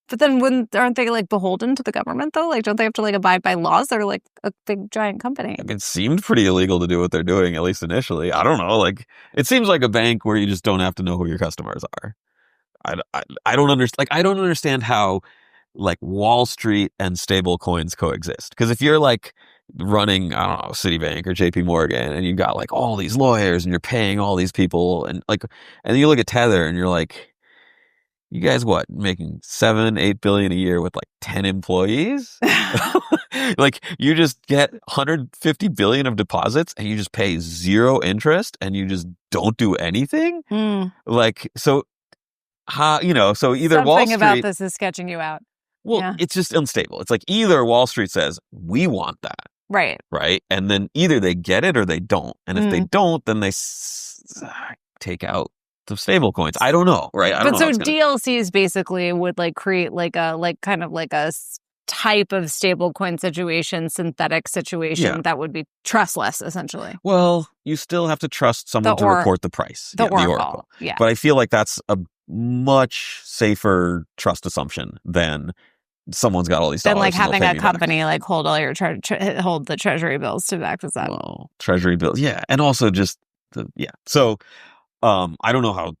But then aren't they like beholden to the government though? Like, don't they have to like abide by laws? They're like a big giant company. It seemed pretty illegal to do what they're doing, at least initially. I don't know. Like, it seems like a bank where you just don't have to know who your customers are. I don't understand. Like, I don't understand how like Wall Street and stable coins coexist. Because if you're like running, I don't know, Citibank or JP Morgan, and you got like all these lawyers and you're paying all these people, and then you look at Tether and you're like, you guys, making 7-8 billion a year with like 10 employees? Like you just get 150 billion of deposits and you just pay zero interest and you just don't do anything. Like, so how, so either something Wall Street about this is sketching you out. Well, it's just unstable. It's like either Wall Street says, we want that. Right. Right. And then either they get it or they don't. And if they don't, then they take out the stable coins. I don't know, right? But so DLCs basically would like create like a kind of like a type of stable coin situation, synthetic situation that would be trustless, essentially. Well, you still have to trust someone to report the price. The Oracle. Yeah. But I feel like that's a much safer trust assumption than someone's got all these dollars. Than like having a company like hold all your hold the treasury bills to back this up. Well, treasury bills, yeah, and also just So I don't know how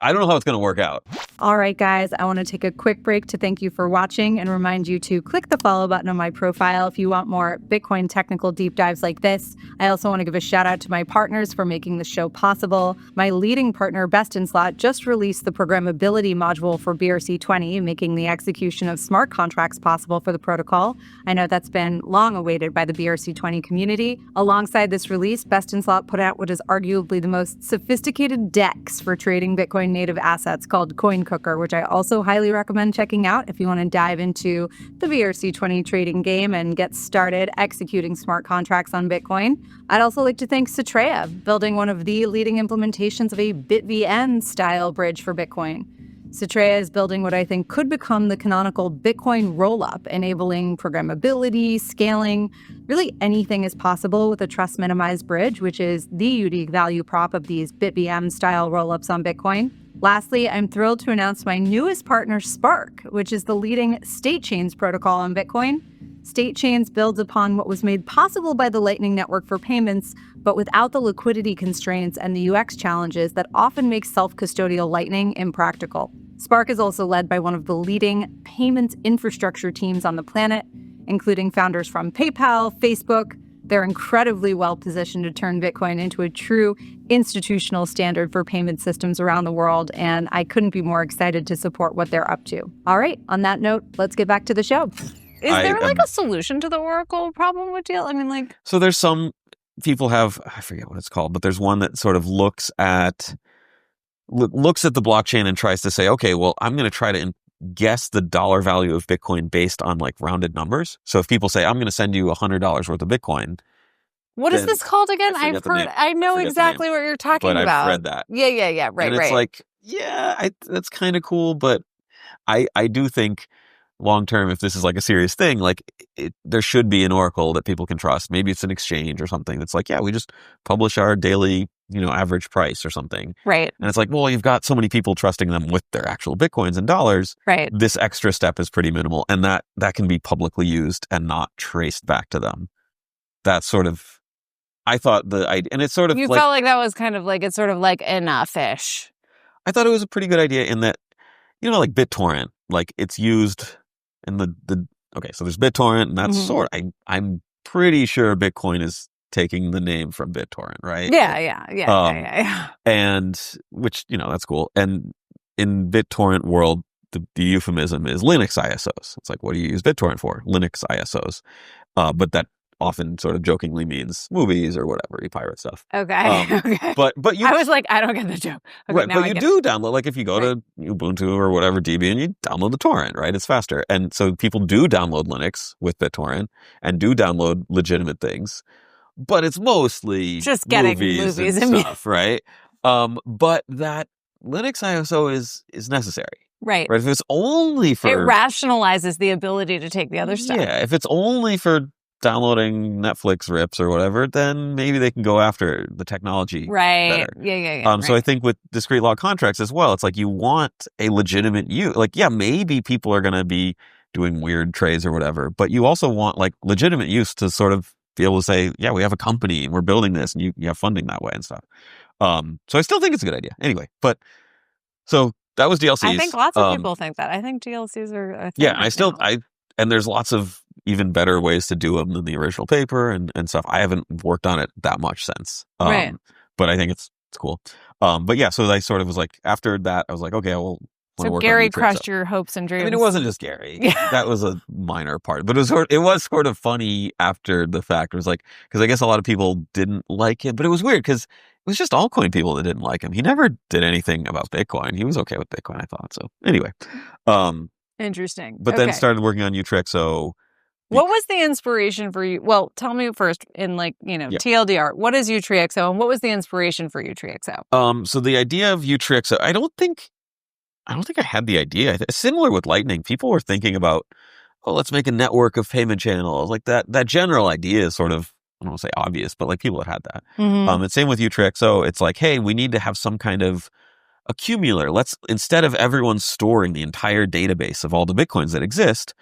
I don't know how it's going to work out. All right, guys, I want to take a quick break to thank you for watching and remind you to click the follow button on my profile if you want more Bitcoin technical deep dives like this. I also want to give a shout out to my partners for making the show possible. My leading partner, Best in Slot, just released the programmability module for BRC20, making the execution of smart contracts possible for the protocol. I know that's been long awaited by the BRC20 community. Alongside this release, Best in Slot put out what is arguably the most sophisticated DEX for trading Bitcoin native assets called Coin Cooker, which I also highly recommend checking out if you want to dive into the BRC20 trading game and get started executing smart contracts on Bitcoin. I'd also like to thank Utreexo, building one of the leading implementations of a BitVN style bridge for Bitcoin. Utreexo is building what I think could become the canonical Bitcoin rollup, enabling programmability, scaling. Really anything is possible with a trust minimized bridge, which is the unique value prop of these BitVM style rollups on Bitcoin. Lastly, I'm thrilled to announce my newest partner, Spark, which is the leading state chains protocol on Bitcoin. State Chains builds upon what was made possible by the Lightning Network for payments, but without the liquidity constraints and the UX challenges that often make self-custodial Lightning impractical. Spark is also led by one of the leading payments infrastructure teams on the planet, including founders from PayPal, Facebook. They're incredibly well positioned to turn Bitcoin into a true institutional standard for payment systems around the world, and I couldn't be more excited to support what they're up to. All right, on that note, let's get back to the show. Is there like a solution to the Oracle problem with deal? I mean, like, so there's some people have, I forget what it's called, but there's one that sort of looks at the blockchain and tries to say, okay, well, I'm going to try to guess the dollar value of Bitcoin based on like rounded numbers. So if people say, I'm going to send you $100 worth of Bitcoin. What is this called again? I know exactly what you're talking about. I've read that. Yeah. Right. It's like, that's kind of cool. But I do think long term, if this is like a serious thing, like there should be an Oracle that people can trust. Maybe it's an exchange or something that's like, we just publish our daily, average price or something. Right. And it's like, well, you've got so many people trusting them with their actual Bitcoins and dollars. Right. This extra step is pretty minimal. And that can be publicly used and not traced back to them. That's sort of, I thought and it's sort of you felt like that was kind of like, it's sort of like enough-ish. I thought it was a pretty good idea in that, like BitTorrent, like it's used in okay, so there's BitTorrent, and that's I'm pretty sure Bitcoin is taking the name from BitTorrent, right? Yeah. And which, that's cool. And in BitTorrent world, the euphemism is Linux ISOs. It's like, what do you use BitTorrent for? Linux ISOs. But that often sort of jokingly means movies or whatever, you pirate stuff. Okay. Okay. But you, I was like, I don't get the joke. Okay, right, but you do download, like if you go to Ubuntu or whatever DB and you download the torrent, right? It's faster. And so people do download Linux with BitTorrent and do download legitimate things, but it's mostly just getting movies and stuff, right? But that Linux ISO is necessary. Right. If it's only for... It rationalizes the ability to take the other stuff. Yeah, if it's only for downloading Netflix rips or whatever, then maybe they can go after the technology better. Yeah. So I think with discrete log contracts as well, it's like you want a legitimate use. Like, maybe people are going to be doing weird trades or whatever, but you also want like legitimate use to sort of be able to say, we have a company and we're building this, and you have funding that way and stuff. So I still think it's a good idea. Anyway, but so that was DLCs. I think lots of people think that. I think DLCs are a thing. Yeah, and there's lots of even better ways to do them than the original paper and stuff. I haven't worked on it that much since. Right. But I think it's cool. But yeah, so I sort of was like, after that, I was like, okay, well, so Gary crushed your hopes and dreams. I mean, it wasn't just Gary. That was a minor part, but it was sort of funny after the fact. It was like, because I guess a lot of people didn't like him, but it was weird because it was just altcoin people that didn't like him. He never did anything about Bitcoin. He was okay with Bitcoin, I thought. So anyway. Interesting. But then started working on Utreexo. What was the inspiration for you? Well, tell me first in TLDR, what is Utreexo and what was the inspiration for Utreexo? So the idea of Utreexo, I don't think I had the idea. Similar with Lightning, people were thinking about, let's make a network of payment channels. Like that general idea is sort of, I don't want to say obvious, but like people had that. Mm-hmm. And same with Utreexo. It's like, hey, we need to have some kind of accumulator. Instead of everyone storing the entire database of all the Bitcoins that exist,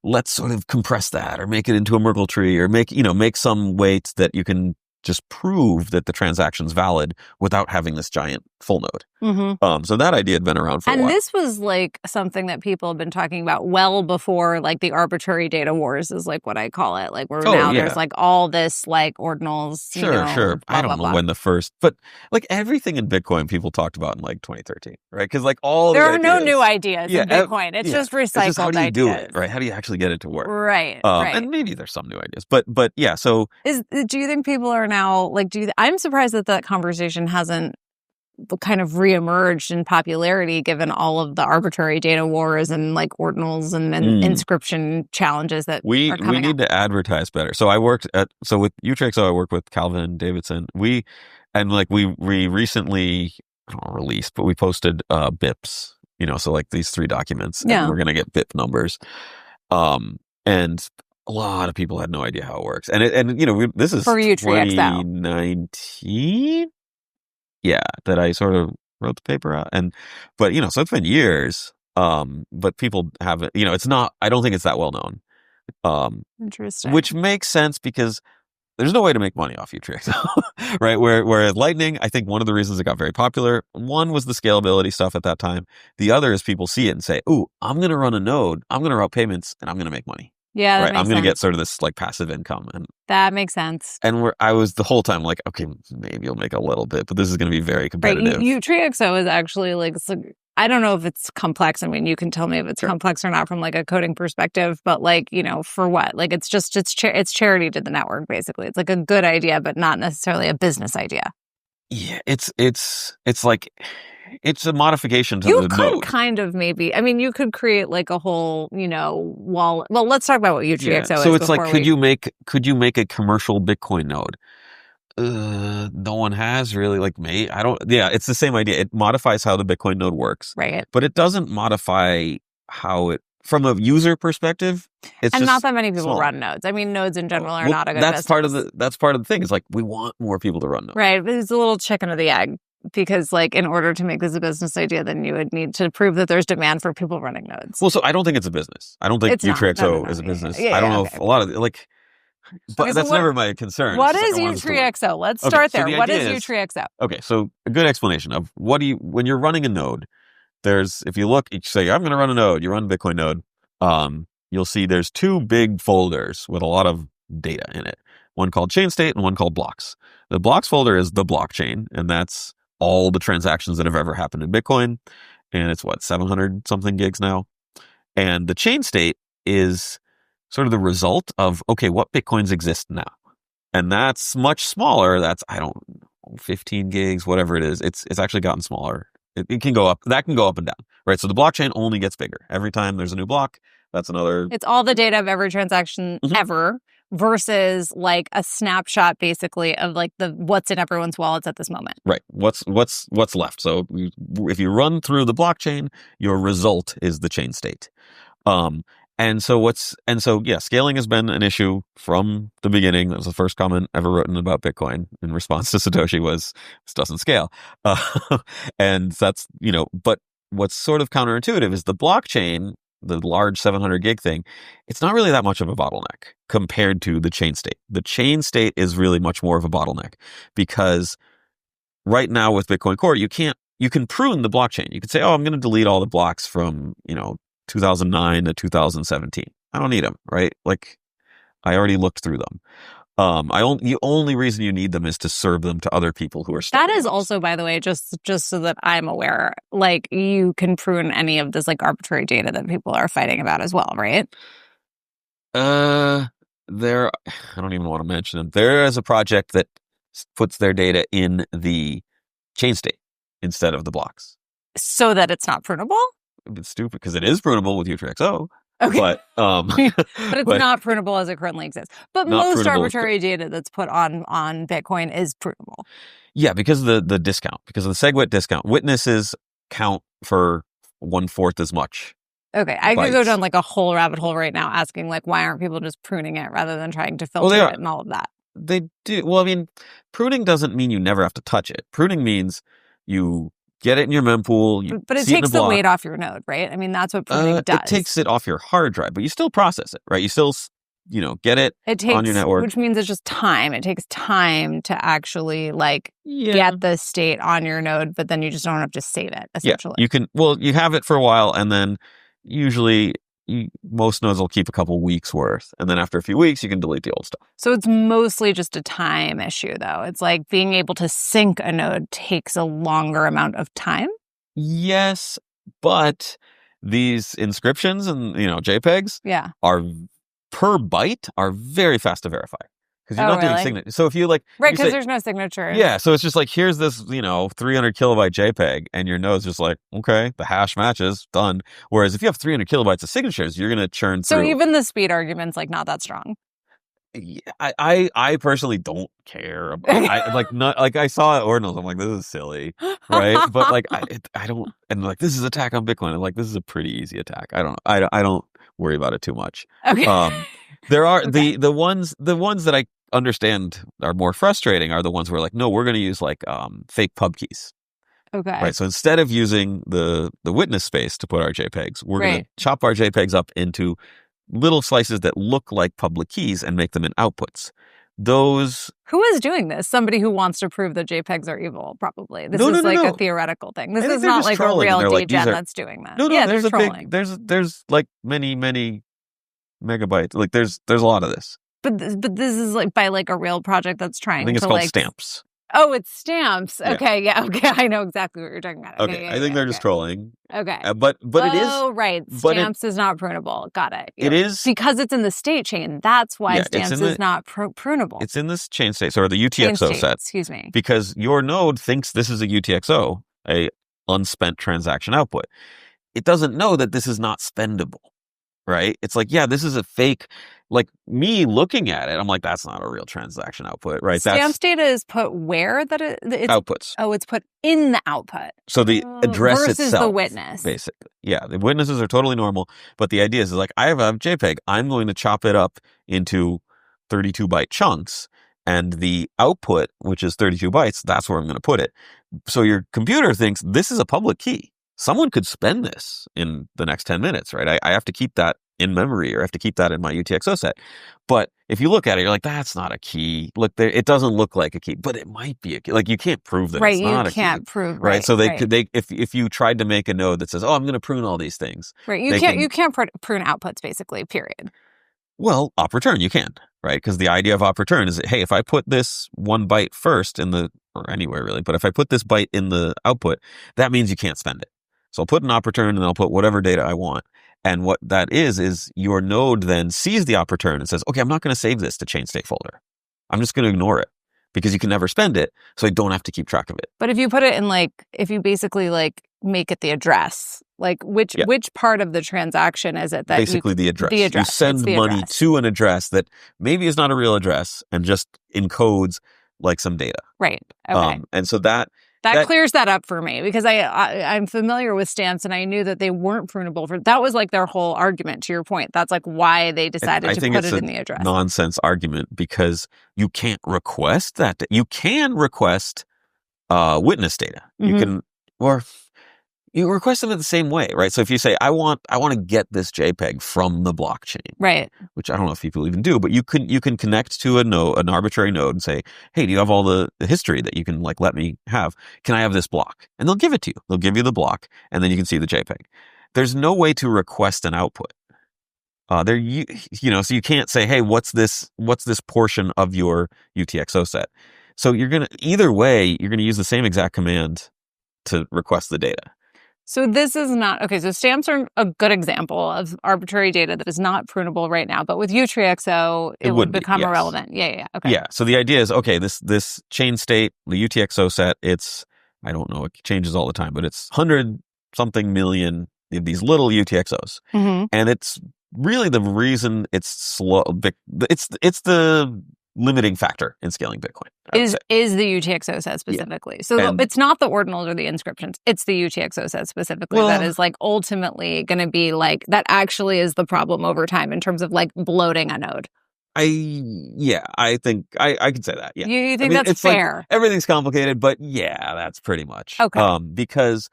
let's sort of compress that or make it into a Merkle tree or make some way that you can just prove that the transaction's valid without having this giant full node. Mm-hmm. So that idea had been around for a while. And this was like something that people have been talking about well before, like the arbitrary data wars is like what I call it. Like there's like all this like ordinals. Sure. I don't know when the first, but like everything in Bitcoin people talked about in like 2013, right? Because like there are no new ideas in Bitcoin. It's just recycled ideas. It's just how do you do it, right? How do you actually get it to work? Right. And maybe there's some new ideas, but yeah. So do you think people are now like? I'm surprised that conversation hasn't kind of reemerged in popularity given all of the arbitrary data wars and like ordinals and inscription challenges that we need to advertise better. So with Utreexo, I worked with Calvin Davidson. We recently released, but we posted BIPs, so like these 3 documents, and we're going to get BIP numbers. And a lot of people had no idea how it works. This is for Utreexo 2019. Yeah, that I sort of wrote the paper out. So it's been years. But people haven't, it's not, I don't think it's that well known. Interesting. Which makes sense because there's no way to make money off Utreexo, right? Whereas Lightning, I think one of the reasons it got very popular, one was the scalability stuff at that time. The other is people see it and say, "Ooh, I'm going to run a node, I'm going to route payments, and I'm going to make money." Yeah, that right? makes I'm going to sense. get sort of this like passive income, and That makes sense. I was the whole time like, okay, maybe you'll make a little bit, but this is going to be very Right. competitive. Utreexo is actually like, I don't know if it's complex. I mean, you can tell me if it's Sure. complex or not from like a coding perspective, but like, for what? Like, it's just, it's charity to the network, basically. It's like a good idea, but not necessarily a business idea. Yeah, it's like, it's a modification to You the could node. kind of maybe, I mean, you could create like a whole, wall. Well, let's talk about what Utreexo is. So it's like, before could you make a commercial Bitcoin node? No one has really, like, it's the same idea. It modifies how the Bitcoin node works, right? but it doesn't modify how it, from a user perspective, it's and just not that many people small. run nodes. I mean, nodes in general are Well, not a good that's business. that's part of the thing. Is like, we want more people to run nodes. Right. It's a little chicken or the egg, because like, in order to make this a business idea, then you would need to prove that there's demand for people running nodes. Well, so I don't think it's a business. I don't think Utreexo No. is a business. Yeah, I don't know okay. if a lot of like, but Okay, so that's never my concern. What It's is just, like, I want us to work. Utreexo? Let's Okay, start so there. the What is idea is- Utreexo? Okay, so a good explanation of when you're running a node, if you look, you say, I'm going to run a node, you run a Bitcoin node, you'll see there's two big folders with a lot of data in it. One called chain state and one called blocks. The blocks folder is the blockchain, and that's all the transactions that have ever happened in Bitcoin. And it's 700 something gigs now. And the chain state is sort of the result of, okay, what Bitcoins exist now? And that's much smaller. That's, 15 gigs, whatever it is. It's actually gotten smaller. It can go up. That can go up and down, right? So the blockchain only gets bigger. Every time there's a new block, that's another. It's all the data of every transaction ever versus like a snapshot, basically, of like what's in everyone's wallets at this moment. Right. What's left? So if you run through the blockchain, your result is the chain state. Scaling has been an issue from the beginning. That was the first comment ever written about Bitcoin in response to Satoshi was, this doesn't scale. And that's, but what's sort of counterintuitive is the blockchain, the large 700 gig thing, it's not really that much of a bottleneck compared to the chain state. The chain state is really much more of a bottleneck because right now with Bitcoin Core, you can prune the blockchain. You could say, I'm going to delete all the blocks from, 2009 to 2017. I don't need them, right? Like, I already looked through them. The only reason you need them is to serve them to other people who are That is also, by the way, just so that I'm aware, like, you can prune any of this like arbitrary data that people are fighting about as well, right? I don't even want to mention them. There is a project that puts their data in the chain state instead of the blocks. So that it's not prunable? It's stupid because it is prunable with UTXO. Okay. But but it's not prunable as it currently exists. But most arbitrary data that's put on Bitcoin is prunable. Yeah, because of the discount, because of the SegWit discount. Witnesses count for 1/4 as much. Okay, I could go down like a whole rabbit hole right now asking like, why aren't people just pruning it rather than trying to filter it and all of that? They do. Well, I mean, pruning doesn't mean you never have to touch it. Pruning means you get it in your mempool. But it takes the weight off your node, right? I mean, that's what pruning does. It takes it off your hard drive, but you still process it, right? You still, get it on your network. Which means it's just time. It takes time to actually get the state on your node, but then you just don't have to save it, essentially. Yeah, you have it for a while, and then usually most nodes will keep a couple weeks worth, and then after a few weeks, you can delete the old stuff. So it's mostly just a time issue, though. It's like being able to sync a node takes a longer amount of time. Yes, but these inscriptions and JPEGs are per byte are very fast to verify because you're not doing signature. So if you because there's no signature. Yeah, so it's just like, here's this 300 kilobyte JPEG, and your node's just like, okay, the hash matches, done. Whereas if you have 300 kilobytes of signatures, you're gonna churn through. So even the speed argument's not that strong. I personally don't care about. I saw ordinals. I'm like, this is silly, right? But I don't. And this is attack on Bitcoin. I'm like, this is a pretty easy attack. I don't worry about it too much. Okay. There are the ones that I understand are more frustrating are the ones where no, we're going to use fake pub keys. Okay. Right. So instead of using the witness space to put our JPEGs, we're going to chop our JPEGs up into little slices that look like public keys and make them in outputs. Those... Who is doing this? Somebody who wants to prove that JPEGs are evil, probably. This No, is no, like no. a theoretical thing. This I think is they're not just like a trolling, and real they're like, degen these are- that's doing that. No, Yeah, there's they're a trolling. there's like many megabytes. Like there's a lot of this. But this is like by like a real project that's I trying think it's to called like stamps. Oh, it's stamps. Yeah. Okay, yeah, okay. I know exactly what you're talking about. Okay, I think they're just trolling. Okay. But it is... Oh, right. Stamps is not prunable. Got it. It is... Because it's in the state chain. That's why Yeah, stamps is not prunable. It's in this chain state, or the Chain UTXO state, set. excuse me. Because your node thinks this is a UTXO, a unspent transaction output. It doesn't know that this is not spendable, right? It's like, yeah, this is a fake... Like, me looking at it, I'm like, that's not a real transaction output, right? Stamps data is put where that it's outputs. Oh, it's put in the output. So the address versus itself. the witness. Basically. Yeah, the witnesses are totally normal. But the idea is like, I have a JPEG. I'm going to chop it up into 32 byte chunks. And the output, which is 32 bytes, that's where I'm going to put it. So your computer thinks this is a public key. Someone could spend this in the next 10 minutes, right? I have to keep that in memory, or I have to keep that in my UTXO set. But if you look at it, you're like, that's not a key. Look there, it doesn't look like a key, but it might be a key. Like, you can't prove that it's not a key. Right, you can't prove. Right. So if you tried to make a node that says, oh, I'm going to prune all these things. Right. You can't prune outputs, basically, period. Well, op return, you can, right? Because the idea of op return is that, hey, if I put this 1 byte first or anywhere really, but if I put this byte in the output, that means you can't spend it. So I'll put an op return and I'll put whatever data I want. And what that is your node then sees the op return and says, okay, I'm not going to save this to chain state folder. I'm just going to ignore it because you can never spend it. So I don't have to keep track of it. But if you put it in if you basically make it the address, which part of the transaction is it that basically the address. The address. You send money to an address that maybe is not a real address and just encodes like some data. Right. Okay. And so that clears that up for me because I'm familiar with stamps and I knew that they weren't prunable that was like their whole argument, to your point. That's like why they decided to put it in the address. Nonsense argument because you can't request that. You can request witness data. Mm-hmm. You request them in the same way, right? So if you say, I want to get this JPEG from the blockchain, right? Which I don't know if people even do, but you can connect to an arbitrary node and say, hey, do you have all the history that you can let me have? Can I have this block? And they'll give it to you. They'll give you the block, and then you can see the JPEG. There's no way to request an output. So you can't say, hey, what's this portion of your UTXO set? So either way, you're gonna use the same exact command to request the data. So this is not, okay, so stamps are a good example of arbitrary data that is not prunable right now, but with Utreexo, it would become irrelevant. Yeah, okay. Yeah, so the idea is, okay, this chain state, the UTXO set, I don't know, it changes all the time, but it's 100-something million of these little UTXOs. Mm-hmm. And it's really the reason it's slow, it's the limiting factor in scaling Bitcoin. Is the UTXO set specifically. Yeah. So it's not the ordinals or the inscriptions. It's the UTXO set specifically that is ultimately going to be that actually is the problem over time in terms of bloating a node. I think I could say that. Yeah. You think that's fair? Everything's complicated, but yeah, that's pretty much. Okay. Because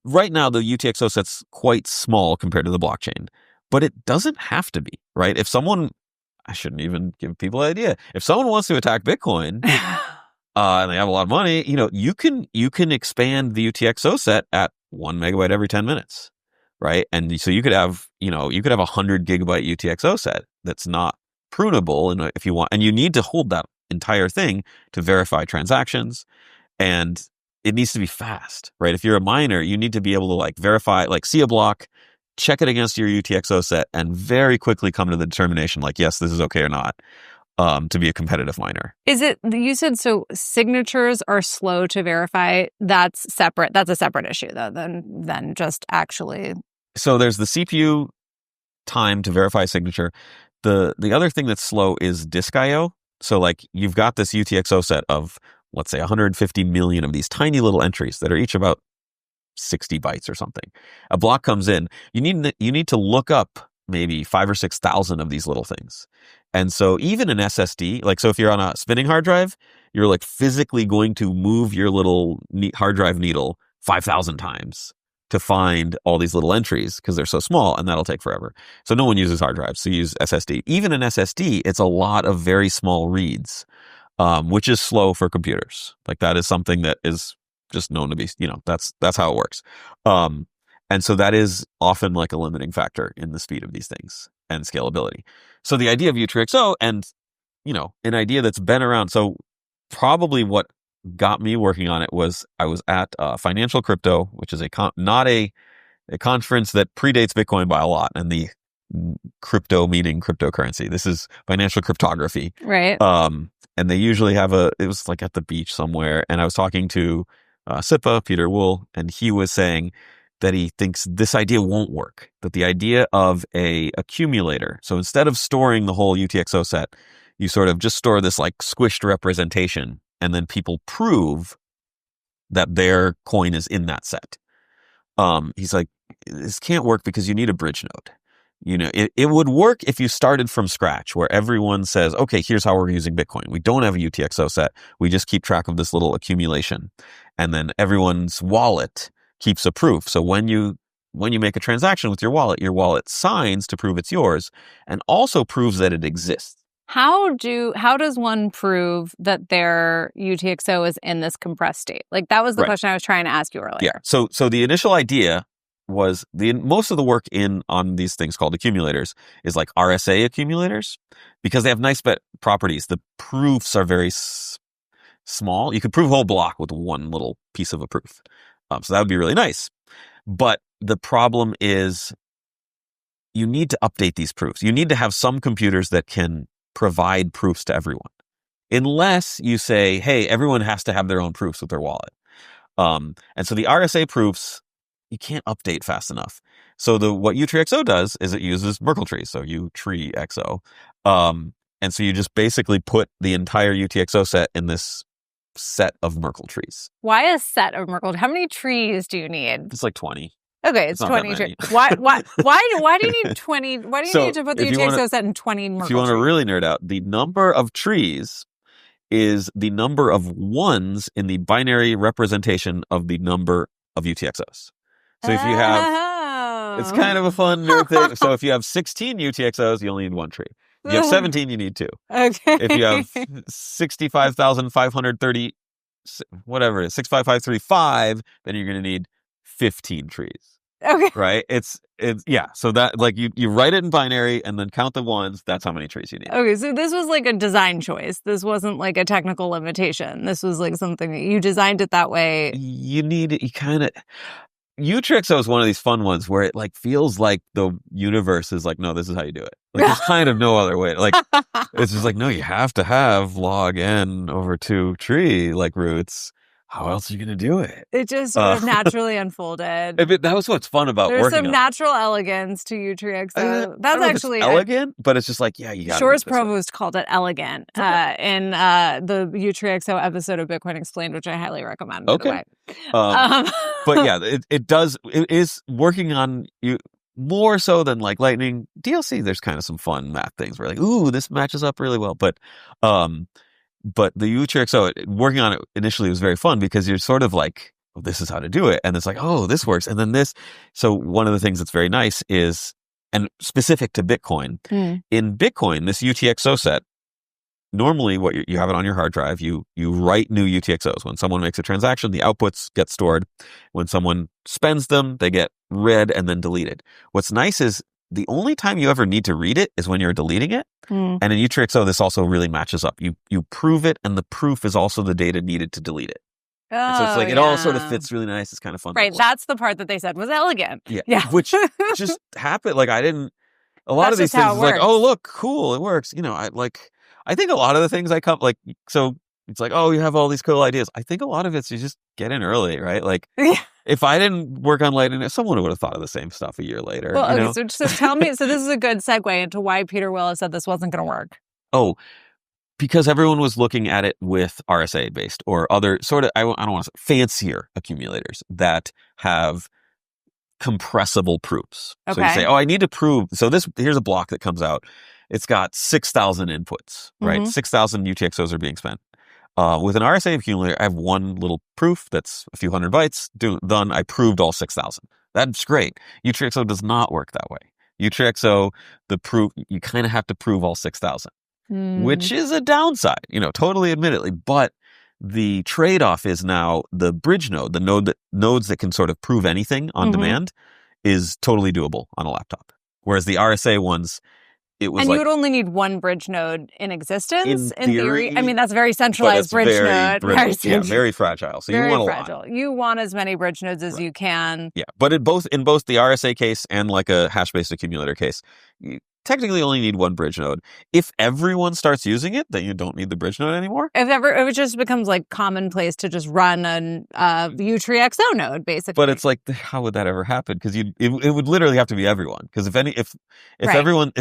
right now the UTXO set's quite small compared to the blockchain, but it doesn't have to be, right? If someone... I shouldn't even give people an idea. If someone wants to attack Bitcoin and they have a lot of money, you can expand the UTXO set at 1 megabyte every 10 minutes, right? And so you could have 100 gigabyte UTXO set that's not prunable, and if you want, and you need to hold that entire thing to verify transactions, and it needs to be fast, right? If you're a miner, you need to be able to verify, see a block, check it against your UTXO set, and very quickly come to the determination yes, this is okay or not, to be a competitive miner. Is it, you said, so signatures are slow to verify? That's separate. That's a separate issue though than just actually. So there's the CPU time to verify a signature. The other thing that's slow is disk IO. So you've got this UTXO set of, let's say, 150 million of these tiny little entries that are each about 60 bytes or something. A block comes in. You need to look up maybe 5,000 or 6,000 of these little things. And so even an SSD, so if you're on a spinning hard drive, you're physically going to move your little hard drive needle 5,000 times to find all these little entries because they're so small, and that'll take forever. So no one uses hard drives, so you use SSD. Even an SSD, it's a lot of very small reads, which is slow for computers. Like that is something that is just known to be, that's how it works. And so that is often like a limiting factor in the speed of these things and scalability. So the idea of Utreexo, and an idea that's been around. So probably what got me working on it was I was at Financial Crypto, which is not a conference that predates Bitcoin by a lot, and the crypto meaning cryptocurrency. This is financial cryptography, Right. And they usually have it was like at the beach somewhere, and I was talking to SIPA, Peter Wool, and he was saying that he thinks this idea won't work, that the idea of a accumulator, so instead of storing the whole UTXO set, you sort of just store this like squished representation, and then people prove that their coin is in that set. He's like, this can't work because you need a bridge node. It would work if you started from scratch, where everyone says, okay, here's how we're using Bitcoin. We don't have a UTXO set. We just keep track of this little accumulation. And then everyone's wallet keeps a proof. So when you make a transaction with your wallet signs to prove it's yours, and also proves that it exists. How does one prove that their UTXO is in this compressed state? Like that was the question I was trying to ask you earlier. Yeah. So the initial idea was most of the work on these things called accumulators is like RSA accumulators, because they have nice properties. The proofs are very small. You could prove a whole block with one little piece of a proof. So that would be really nice. But the problem is you need to update these proofs. You need to have some computers that can provide proofs to everyone. Unless you say, hey, everyone has to have their own proofs with their wallet. And so the RSA proofs, you can't update fast enough. So what Utreexo does is it uses Merkle trees, so Utreexo. And so you just basically put the entire UTXO set in this set of Merkle trees. Why a set of Merkle? How many trees do you need? It's like 20. Okay, it's 20 trees. Why do you need 20? Why do you need to put the UTXO set in 20 Merkle trees? If you want to really nerd out, the number of trees is the number of ones in the binary representation of the number of UTXOs. So if you have, it's kind of a fun nerd thing. So if you have 16 UTXOs, you only need one tree. If you have 17, you need two. Okay. If you have 65,530, whatever it is, 65535, then you're going to need 15 trees. Okay. Right? It's yeah. So that like you write it in binary and then count the ones. That's how many trees you need. Okay. So this was like a design choice. This wasn't like a technical limitation. This was like something that you designed it that way. Utreexo is one of these fun ones where it like feels like the universe is like, no, this is how you do it. Like there's kind of no other way. Like it's just like, no, you have to have log n over 2 tree like roots. How else are you going to do it? It just sort of naturally unfolded. That was what's fun about There's working some on natural elegance to Utreexo. That's actually elegant, but it's just like, yeah, you got Shores Provost called it elegant in the Utreexo episode of Bitcoin Explained, which I highly recommend, by the way. But yeah, it is working on you more so than like Lightning. DLC, there's kind of some fun math things where like, ooh, this matches up really well. But the Utreexo, working on it initially was very fun because you're sort of like, oh, this is how to do it. And it's like, oh, this works. And then this. So one of the things that's very nice is, and specific to Bitcoin, in Bitcoin, this UTXO set, normally what you have it on your hard drive, you write new UTXOs. When someone makes a transaction, the outputs get stored. When someone spends them, they get read and then deleted. What's nice is the only time you ever need to read it is when you're deleting it. And in Utreexo, this also really matches up. You prove it, and the proof is also the data needed to delete it. And so it's like, it all sort of fits really nice. It's kind of fun. Right. That's the part that they said was elegant. Yeah. Which just happened. Like a lot of these things is like, oh, look, cool. It works. I think a lot of the things so it's like, oh, you have all these cool ideas. I think a lot of it's you just get in early, right? Like, if I didn't work on Lightning, someone would have thought of the same stuff a year later. Well, okay, so tell me, so this is a good segue into why Peter Willis said this wasn't going to work. Oh, because everyone was looking at it with RSA based or other sort of, I don't want to say fancier accumulators that have compressible proofs. Okay. So you say, oh, I need to prove. So here's a block that comes out. It's got 6,000 inputs, right? 6,000 UTXOs are being spent. With an RSA accumulator, I have one little proof that's a few hundred bytes. Done. I proved all 6,000. That's great. Utreexo does not work that way. Utreexo, you kind of have to prove all 6,000, which is a downside, totally admittedly. But the trade-off is now the bridge node, nodes that can sort of prove anything on demand, is totally doable on a laptop. Whereas the RSA ones, it was and you would only need one bridge node in existence, in theory. I mean, that's very centralized bridge node. Very fragile. So very you want fragile. a lot. You want as many bridge nodes as you can. Yeah, but in both the RSA case and like a hash-based accumulator case, you technically only need one bridge node. If everyone starts using it, then you don't need the bridge node anymore. If it just becomes like commonplace to just run a Utreexo node, basically. But it's like, how would that ever happen? Because it would literally have to be everyone. Because if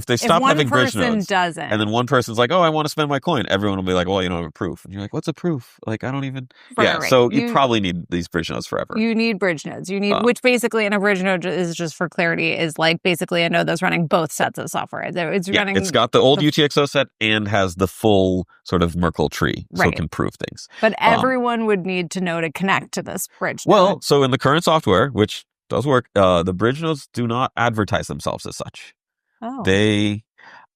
they stop having bridge nodes, and then one person's like, oh, I want to spend my coin, everyone will be like, well, you don't have a proof, and you're like, what's a proof? Like, I don't even. So you probably need these bridge nodes forever. You need bridge nodes. Which basically in a bridge node is, just for clarity, is like basically a node that's running both sets of software. It's got the old UTXO set and has the full sort of Merkle tree, so it can prove things. But everyone would need to know to connect to this bridge node. Well, so in the current software, which does work, the bridge nodes do not advertise themselves as such. Oh.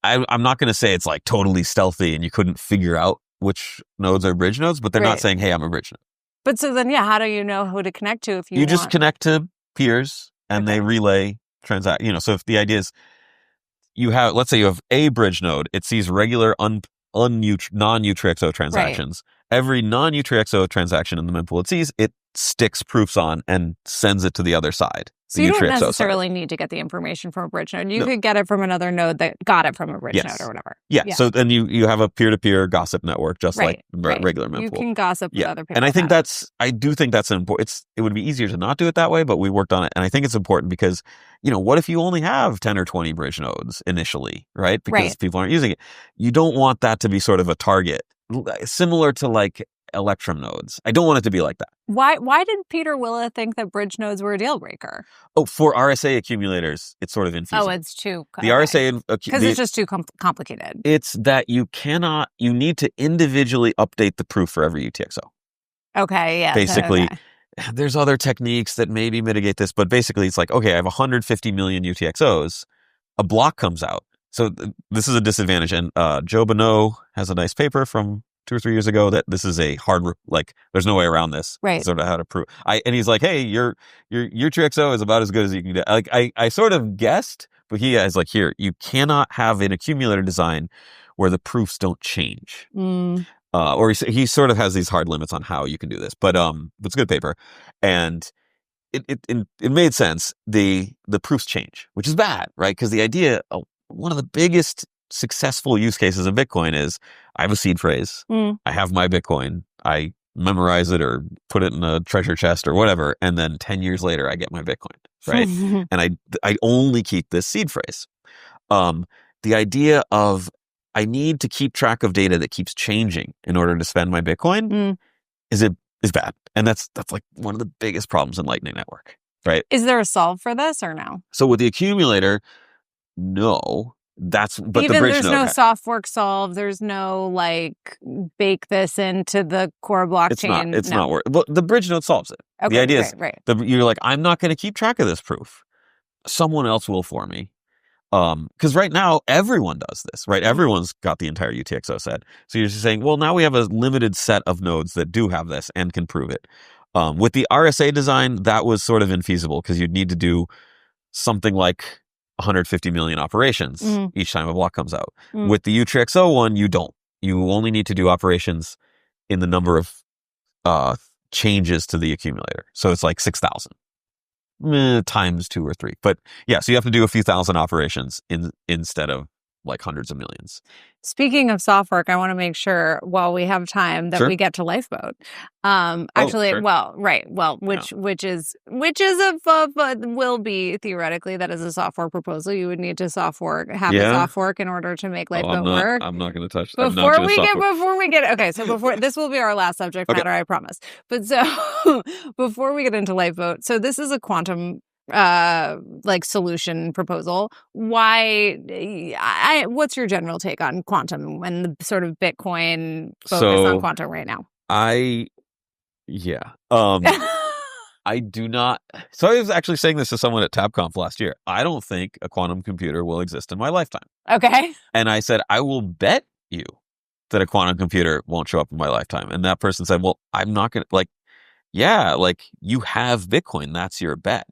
I'm not going to say it's like totally stealthy and you couldn't figure out which nodes are bridge nodes, but they're not saying, hey, I'm a bridge node. But so then, how do you know who to connect to if you just connect to peers and they relay so if the idea is, let's say you have a bridge node, it sees regular non-Utreexo transactions. Right. Every non-Utreexo transaction in the mempool it sees, it sticks proofs on and sends it to the other side. So you don't necessarily need to get the information from a bridge node. You could get it from another node that got it from a bridge node or whatever. Yeah. So then you have a peer-to-peer gossip network, just like regular mempool. You can gossip with other people. And I do think that's important. It would be easier to not do it that way, but we worked on it. And I think it's important because, what if you only have 10 or 20 bridge nodes initially, right? Because people aren't using it. You don't want that to be sort of a target, similar to like Electrum nodes. I don't want it to be like that. Why did Peter Willa think that bridge nodes were a deal breaker? Oh, for RSA accumulators, it's sort of infeasible. Oh, it's too... The RSA... Because it's just too complicated. It's that you need to individually update the proof for every UTXO. Okay, yeah. Basically, there's other techniques that maybe mitigate this, but basically it's like, okay, I have 150 million UTXOs. A block comes out. So this is a disadvantage. And Joe Bonneau has a nice paper from 2 or 3 years ago that this is a hard, there's no way around this. Right. Sort of how to prove. And he's like, hey, your UTXO is about as good as you can do. Like, I sort of guessed, but he is like, here, you cannot have an accumulator design where the proofs don't change. Or he sort of has these hard limits on how you can do this. But it's a good paper. And it made sense. The proofs change, which is bad, right? Because the idea, one of the biggest successful use cases of Bitcoin is I have a seed phrase. I have my Bitcoin. I memorize it or put it in a treasure chest or whatever. And then 10 years later, I get my Bitcoin, right? And I only keep this seed phrase. The idea of I need to keep track of data that keeps changing in order to spend my Bitcoin is bad. And that's like one of the biggest problems in Lightning Network, right? Is there a solve for this or no? So with the accumulator, no. But the bridge there's node no soft fork solve. There's no bake this into the core blockchain. It's not worth. Well, the bridge node solves it. Okay, the idea is you're like, I'm not going to keep track of this proof. Someone else will for me. Because right now everyone does this, right? Everyone's got the entire UTXO set. So you're just saying, well, now we have a limited set of nodes that do have this and can prove it. With the RSA design, that was sort of infeasible because you'd need to do something like 150 million operations each time a block comes out. With the UTXO one, you don't. You only need to do operations in the number of changes to the accumulator. So it's like 6,000 times 2 or 3. But yeah, so you have to do a few thousand operations instead of like hundreds of millions. Speaking of soft fork, I want to make sure while we have time that we get to Lifeboat. Which will be theoretically that is a soft fork proposal. You would need to a soft fork in order to make Lifeboat work. I'm not going to touch that. This will be our last subject matter, I promise. But so before we get into Lifeboat, so this is a quantum solution proposal. What's your general take on quantum and the sort of Bitcoin focus on quantum right now? I do not. So I was actually saying this to someone at TabConf last year. I don't think a quantum computer will exist in my lifetime. Okay. And I said, I will bet you that a quantum computer won't show up in my lifetime. And that person said, well, I'm not going to, like, yeah, like you have Bitcoin. That's your bet,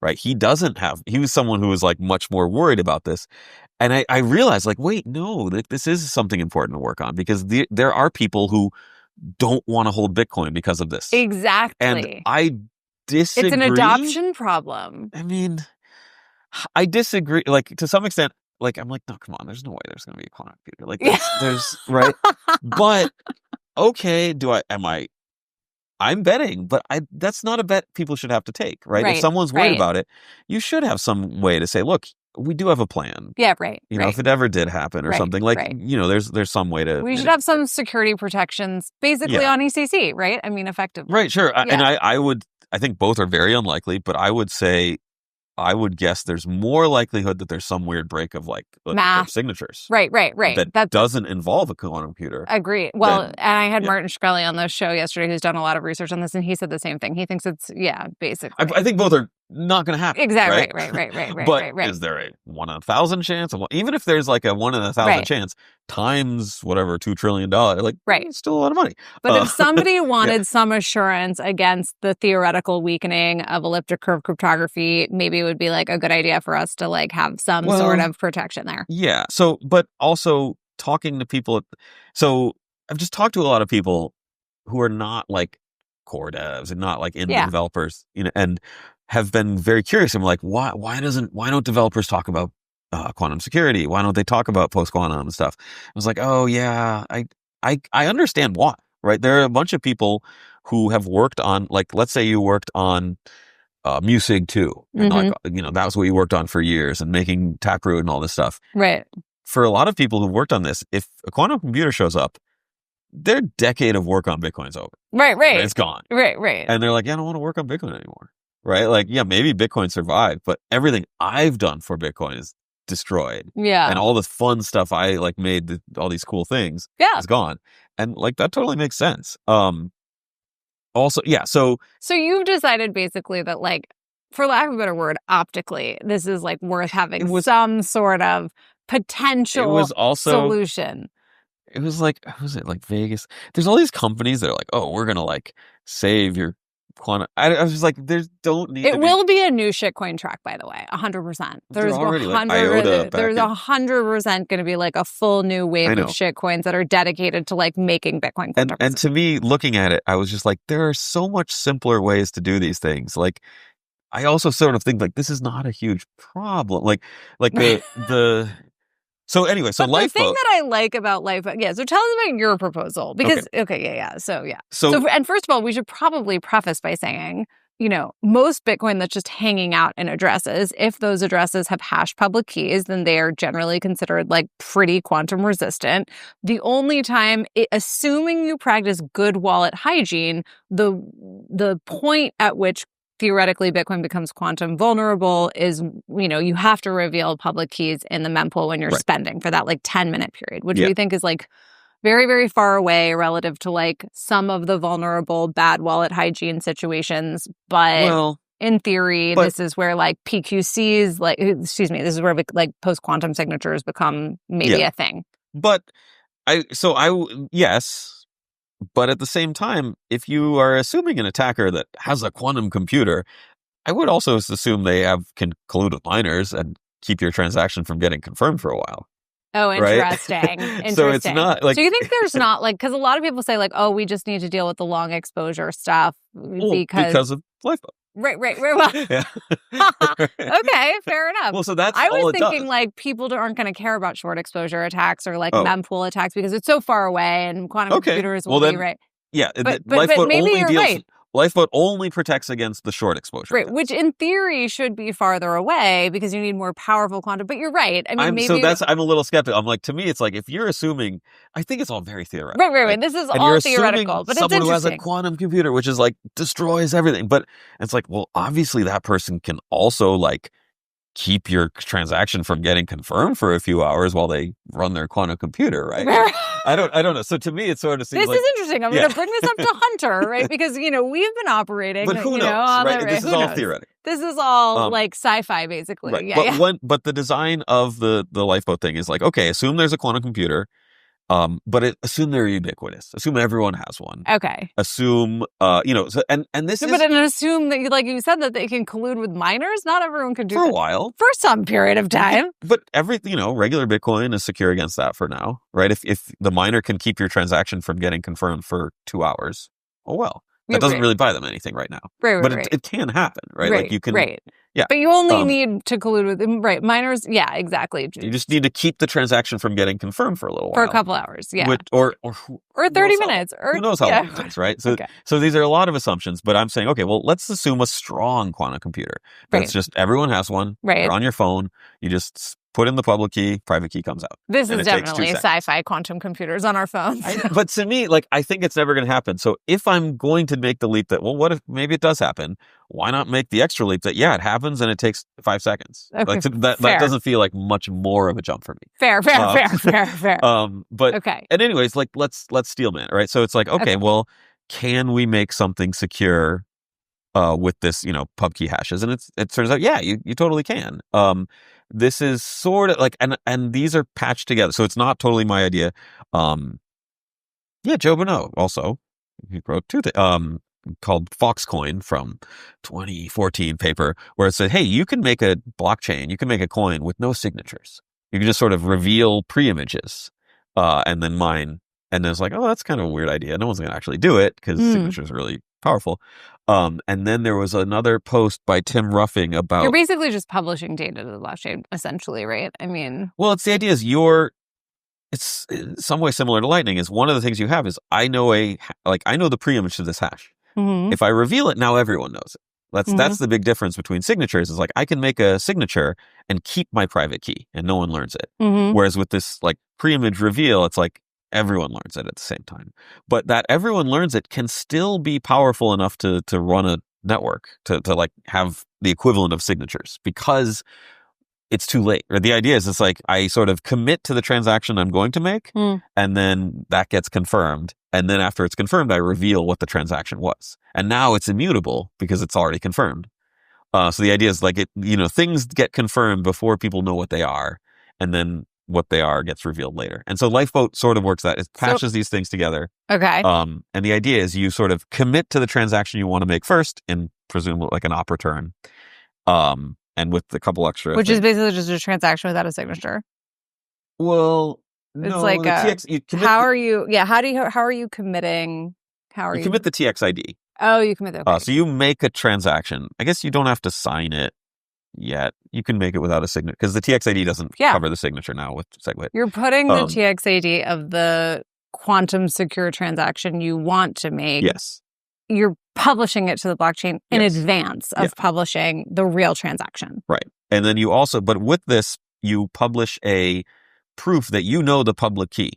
right? He was someone who was like much more worried about this. And I realized like, wait, no, this is something important to work on because there are people who don't want to hold Bitcoin because of this. Exactly. And I disagree. It's an adoption problem. I mean, I disagree. Like to some extent, like I'm like, no, come on. There's no way there's going to be a quantum computer. Like there's right. But okay, I'm betting, but that's not a bet people should have to take, right? If someone's worried about it, you should have some way to say, look, we do have a plan. Yeah, right. You know, if it ever did happen or something, like, you know, there's some way to. We should have some security protections, basically on ECC, right? I mean, effectively. Right, sure. Yeah. And I think both are very unlikely, but I would guess there's more likelihood that there's some weird break of like math signatures. Right. That doesn't involve a quantum computer. Agree. Well, and I had Martin Shkreli on the show yesterday who's done a lot of research on this, and he said the same thing. He thinks it's, basically. I think both are not going to happen. Exactly. Right. But is there a 1 in 1,000 chance? Even if there's like a 1 in 1,000 chance times whatever $2 trillion, like it's still a lot of money. But if somebody wanted some assurance against the theoretical weakening of elliptic curve cryptography, maybe it would be like a good idea for us to like have some sort of protection there. Yeah. So, but also talking to people. So I've just talked to a lot of people who are not like core devs and not like indie developers, you know, and have been very curious. I'm like, why don't developers talk about quantum security? Why don't they talk about post quantum and stuff? I was like, oh yeah, I understand why, right? There are a bunch of people who have worked on, like, let's say you worked on Musig 2, and like, you know, that was what you worked on for years, and making Taproot and all this stuff. Right. For a lot of people who've worked on this, if a quantum computer shows up, their decade of work on Bitcoin's over. Right. It's gone. Right. And they're like, yeah, I don't want to work on Bitcoin anymore. Right? Like, yeah, maybe Bitcoin survived, but everything I've done for Bitcoin is destroyed. Yeah. And all the fun stuff I like made, all these cool things is gone. And like, that totally makes sense. Also, so you've decided basically that, like, for lack of a better word, optically, this is like worth having some sort of potential solution. It was like, was it like Vegas? There's all these companies that are like, oh, we're going to like save your quantum. I was just like, don't need it will be a new shitcoin track, by the way, 100%. There's already like IOTA. There's 100% going to be like a full new wave of shitcoins that are dedicated to like making Bitcoin. And to me, looking at it, I was just like, there are so much simpler ways to do these things. Like, I also sort of think like this is not a huge problem. Like the. So anyway, but Lifeboat. The thing that I like about Lifeboat, so tell us about your proposal. Because, So, and first of all, we should probably preface by saying, you know, most Bitcoin that's just hanging out in addresses, if those addresses have hash public keys, then they are generally considered like pretty quantum resistant. The only time, assuming you practice good wallet hygiene, the point at which theoretically Bitcoin becomes quantum vulnerable is, you know, you have to reveal public keys in the mempool when you're spending for that like 10-minute period, which we think is like very, very far away relative to like some of the vulnerable bad wallet hygiene situations. But in theory, this is where like PQCs, this is where like post-quantum signatures become maybe a thing. But yes. But at the same time, if you are assuming an attacker that has a quantum computer, I would also assume they can collude with miners and keep your transaction from getting confirmed for a while. Oh, interesting. Right? So it's not like... So you think there's not like... Because a lot of people say like, oh, we just need to deal with the long exposure stuff because of Lifeboat. Right. Well, okay, fair enough. Well, so that's I was all thinking like people aren't going to care about short exposure attacks or like mempool attacks because it's so far away and quantum computers will be right. Yeah, but maybe you're right. Lifeboat only protects against the short exposure. Right, which in theory should be farther away because you need more powerful quantum. But you're right. I mean, I'm a little skeptical. I'm like, to me, it's like if you're assuming, I think it's all very theoretical. Right. This is all theoretical, but it's interesting. Someone who has a quantum computer, which is like destroys everything. But it's like, well, obviously that person can also like keep your transaction from getting confirmed for a few hours while they run their quantum computer, right? I don't know. So to me, it sort of seems this like, is interesting. I'm going to bring this up to Hunter, right? Because, we've been operating, but who knows, right? This is all theoretical. This is all like sci-fi, basically. Right. Yeah, But the design of the Lifeboat thing is like, okay, assume there's a quantum computer, but assume they're ubiquitous. Assume everyone has one. Okay. Assume, so, and this is... But then assume that, like you said, that they can collude with miners. Not everyone can do for that. a while. For some period of time. But regular Bitcoin is secure against that for now, right? If the miner can keep your transaction from getting confirmed for 2 hours, oh well. That doesn't really buy them anything right now. But it can happen, right? Like you can... Right. Yeah. But you only need to collude with them, right? Miners, yeah, exactly. You just need to keep the transaction from getting confirmed for a little while. For a couple hours, yeah. Or 30 minutes. Who knows how long it takes, right? So these are a lot of assumptions, but I'm saying, okay, well, let's assume a strong quantum computer. That's just, everyone has one. Right. They're on your phone. You just put in the public key, private key comes out. This is definitely sci-fi quantum computers on our phones. But to me, I think it's never going to happen. So if I'm going to make the leap that, well, what if maybe it does happen? Why not make the extra leap that, it happens and it takes 5 seconds? Okay, that doesn't feel like much more of a jump for me. Fair. But, okay. And anyways, let's steelman, right? So it's like, okay, well, can we make something secure with this, pub key hashes? And it turns out, you totally can. This is sort of like, and these are patched together. So it's not totally my idea. Joe Bonneau also, he wrote called Foxcoin from 2014 paper where it said, hey, you can make a blockchain, you can make a coin with no signatures. You can just sort of reveal pre-images and then mine. And then it's like, oh, that's kind of a weird idea. No one's going to actually do it because signatures are really powerful. And then there was another post by Tim Ruffing about... You're basically just publishing data to the blockchain, essentially, right? I mean... Well, it's the idea is it's in some way similar to Lightning, is one of the things you have is I know the pre-image to this hash. Mm-hmm. If I reveal it, now everyone knows it. That's the big difference between signatures is like I can make a signature and keep my private key and no one learns it. Mm-hmm. Whereas with this pre-image reveal, it's like everyone learns it at the same time. But that everyone learns it can still be powerful enough to run a network, to have the equivalent of signatures because it's too late. Or the idea is it's like I sort of commit to the transaction I'm going to make and then that gets confirmed. And then after it's confirmed, I reveal what the transaction was. And now it's immutable because it's already confirmed. So the idea is things get confirmed before people know what they are. And then what they are gets revealed later. And so Lifeboat sort of works that. It patches these things together. Okay. And the idea is you sort of commit to the transaction you want to make first and presumably like an op return. And with a couple extra Which is basically just a transaction without a signature. Well, it's no, like how are you committing? You commit the TXID. Oh, you commit the So you make a transaction. I guess you don't have to sign it yet. You can make it without a signature because the TXID doesn't cover the signature now with SegWit. You're putting the TXID of the quantum secure transaction you want to make. Yes. You're publishing it to the blockchain in advance of publishing the real transaction. Right. And then you also, but with this, you publish a proof that you know the public key.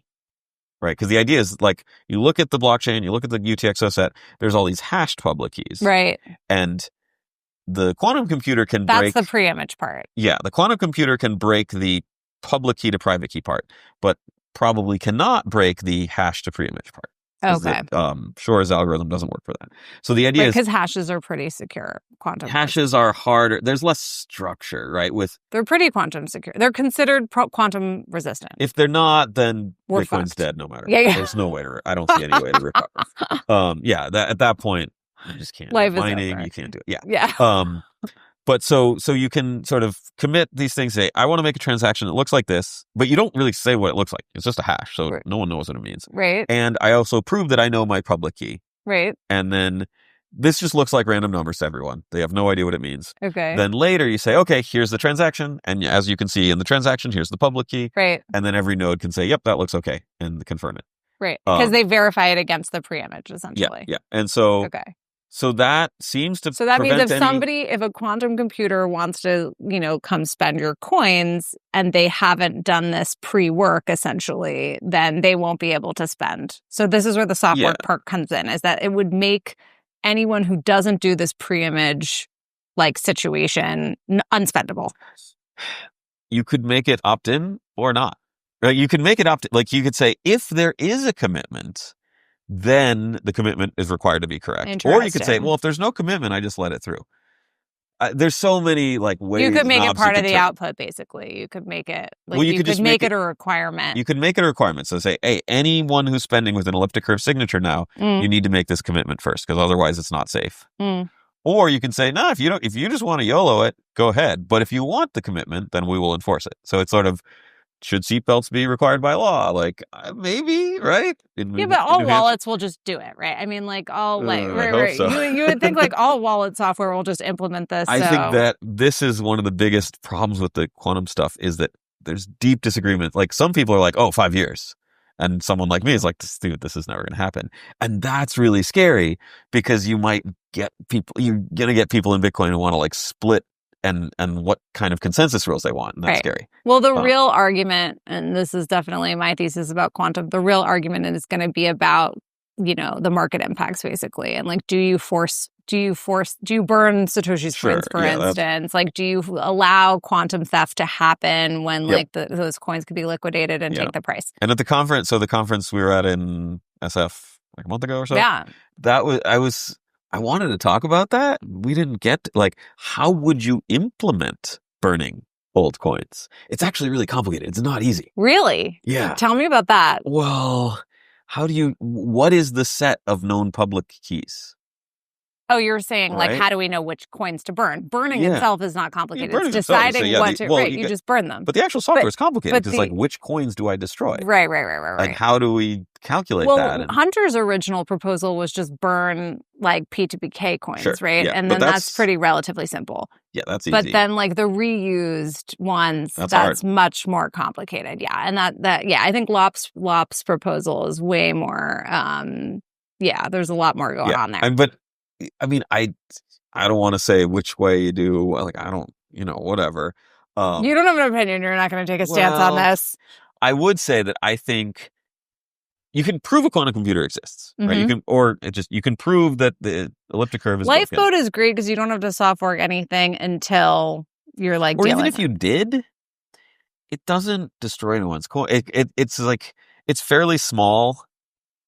Right. Because the idea is you look at the blockchain, you look at the UTXO set, there's all these hashed public keys. Right. And the quantum computer can break... That's the pre-image part. Yeah. The quantum computer can break the public key to private key part, but probably cannot break the hash to pre-image part. Okay. Shor's algorithm doesn't work for that. So the idea is... Because hashes are pretty secure. Quantum hashes are harder. There's less structure, right? They're pretty quantum secure. They're considered quantum resistant. If they're not, then We're Bitcoin's fucked. Dead no matter. Yeah. There's no way to... I don't see any way to recover. At that point, I just can't. Life is mining, over. you can't do it. Yeah. But so you can sort of commit these things, say, I want to make a transaction that looks like this, but you don't really say what it looks like. It's just a hash, so no one knows what it means. Right. And I also prove that I know my public key. Right. And then this just looks like random numbers to everyone. They have no idea what it means. Okay. Then later you say, okay, here's the transaction. And as you can see in the transaction, here's the public key. Right. And then every node can say, yep, that looks okay, and confirm it. Right. Because they verify it against the pre-image, essentially. Yeah. And so... Okay. So that seems to... So that means if a quantum computer wants to, come spend your coins and they haven't done this pre-work, essentially, then they won't be able to spend. So this is where the software part comes in, is that it would make anyone who doesn't do this pre-image like situation unspendable? You could make it opt-in or not. Right? You could make it opt-in. Like you could say, if there is a commitment, then the commitment is required to be correct. Or you could say, well, if there's no commitment, I just let it through. There's so many like ways. You could make it part of the output, basically. You could make it like you could make it a requirement. You could make it a requirement. So say, hey, anyone who's spending with an elliptic curve signature now, you need to make this commitment first, because otherwise it's not safe. Or you can say, no, if you just want to YOLO it, go ahead. But if you want the commitment, then we will enforce it. So it's sort of, should seatbelts be required by law? Like maybe, right? But all wallets will just do it, right? I mean, like all right. So. You would think like all wallet software will just implement this. I think that this is one of the biggest problems with the quantum stuff, is that there's deep disagreement. Like some people are like, oh, 5 years. And someone like me is like, dude, this is never going to happen. And that's really scary, because you might get people, you're going to get people in Bitcoin who want to like split and what kind of consensus rules they want. And that's scary. Well, the real argument, and this is definitely my thesis about quantum, the real argument is going to be about, the market impacts basically. And like, do you burn Satoshi's prints, for instance? Like, do you allow quantum theft to happen when like those coins could be liquidated and take the price? And at the conference we were at in SF like a month ago or so. Yeah. I wanted to talk about that. We didn't get like, how would you implement burning old coins? It's actually really complicated. It's not easy. Really? Yeah. Tell me about that. Well, what is the set of known public keys? Oh, you're saying like, how do we know which coins to burn? Burning itself is not complicated. It's deciding you just burn them. But the actual software is complicated, because like, which coins do I destroy? Right. Like, how do we calculate that? Well, Hunter's original proposal was just burn like P2PK coins, right? Yeah, and then that's pretty relatively simple. Yeah, that's easy. But then like the reused ones, that's much more complicated. Yeah. And I think Lop's proposal is way more, there's a lot more going on there. But I mean, I don't want to say which way you do. Like, I don't, whatever. You don't have an opinion. You're not going to take a stance on this. I would say that I think you can prove a quantum computer exists, right? You can prove that the elliptic curve is Lifeboat is great because you don't have to soft fork anything until you're like, or even if you did, it doesn't destroy anyone's coin. It's like, it's fairly small.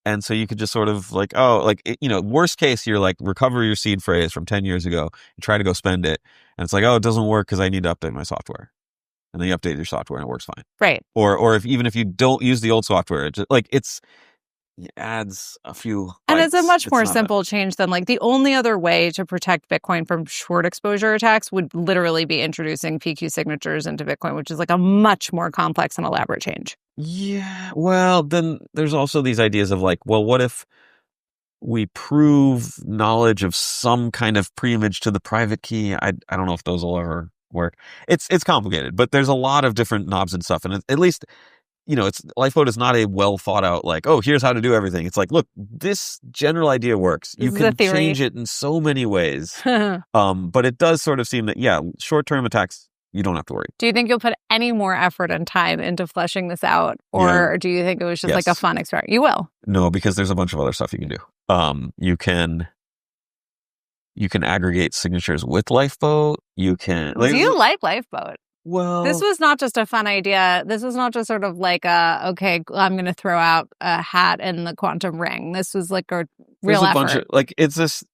And so you could just sort of like, worst case, you're like, recover your seed phrase from 10 years ago and try to go spend it. And it's like, oh, it doesn't work because I need to update my software. And then you update your software and it works fine. Right. Or even if you don't use the old software, it just, like it adds a few bytes. And it's a much more simple change than like the only other way to protect Bitcoin from short exposure attacks would literally be introducing PQ signatures into Bitcoin, which is like a much more complex and elaborate change. Yeah. Well, then there's also these ideas of like, well, what if we prove knowledge of some kind of preimage to the private key? I don't know if those will ever work. It's complicated, but there's a lot of different knobs and stuff. And at least, Lifeboat is not a well thought out, like, oh, here's how to do everything. It's like, look, this general idea works. You can change it in so many ways. But it does sort of seem that, short-term attacks, you don't have to worry. Do you think you'll put any more effort and time into fleshing this out? Or do you think it was just like a fun experiment? You will. No, because there's a bunch of other stuff you can do. You can aggregate signatures with Lifeboat. You can. Do you like Lifeboat? Well, this was not just a fun idea. This was not just sort of like I'm going to throw out a hat in the quantum ring. This was like a real effort. Bunch of, like, it's this.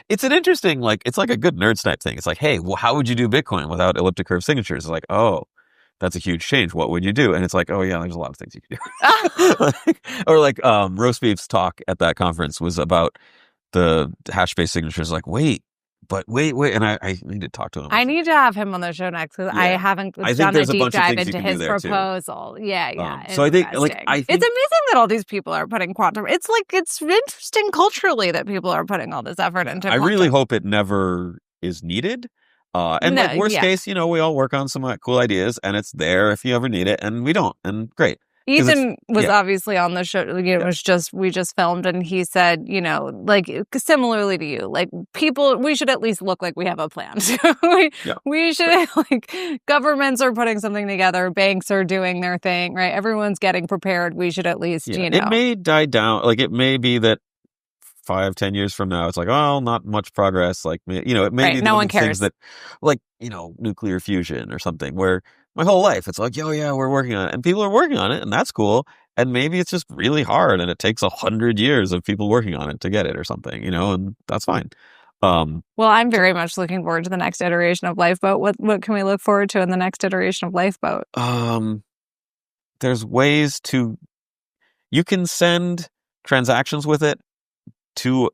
It's an interesting, like, it's like a good nerd type thing. It's like, hey, well, how would you do Bitcoin without elliptic curve signatures? It's like, oh, that's a huge change. What would you do? And it's like, oh yeah, there's a lot of things you can do. Or like Roast Beef's talk at that conference was about the hash-based signatures. Like, wait, and I need to talk to him. I need to have him on the show next because I haven't done a deep dive into his proposal. Yeah. So I think it's amazing that all these people are putting quantum. It's like, it's interesting culturally that people are putting all this effort into quantum. I really hope it never is needed. Worst case, we all work on some cool ideas and it's there if you ever need it, and we don't, and great. Ethan was obviously on the show. It was we just filmed, and he said, like, similarly to you, like, we should at least look like we have a plan. We should, like, governments are putting something together, banks are doing their thing, right? Everyone's getting prepared. We should at least, It may die down. Like, it may be that 5-10 years from now, it's like, oh, not much progress. Like, you know, it may Right, be no one one of the things cares. that, like, you know, nuclear fusion or something, where my whole life it's like, oh yeah, we're working on it, and people are working on it, and that's cool. And maybe it's just really hard, and it takes 100 years of people working on it to get it or something, you know, and that's fine. Well, I'm very much looking forward to the next iteration of Lifeboat. What can we look forward to in the next iteration of Lifeboat? There's ways you can send transactions with it to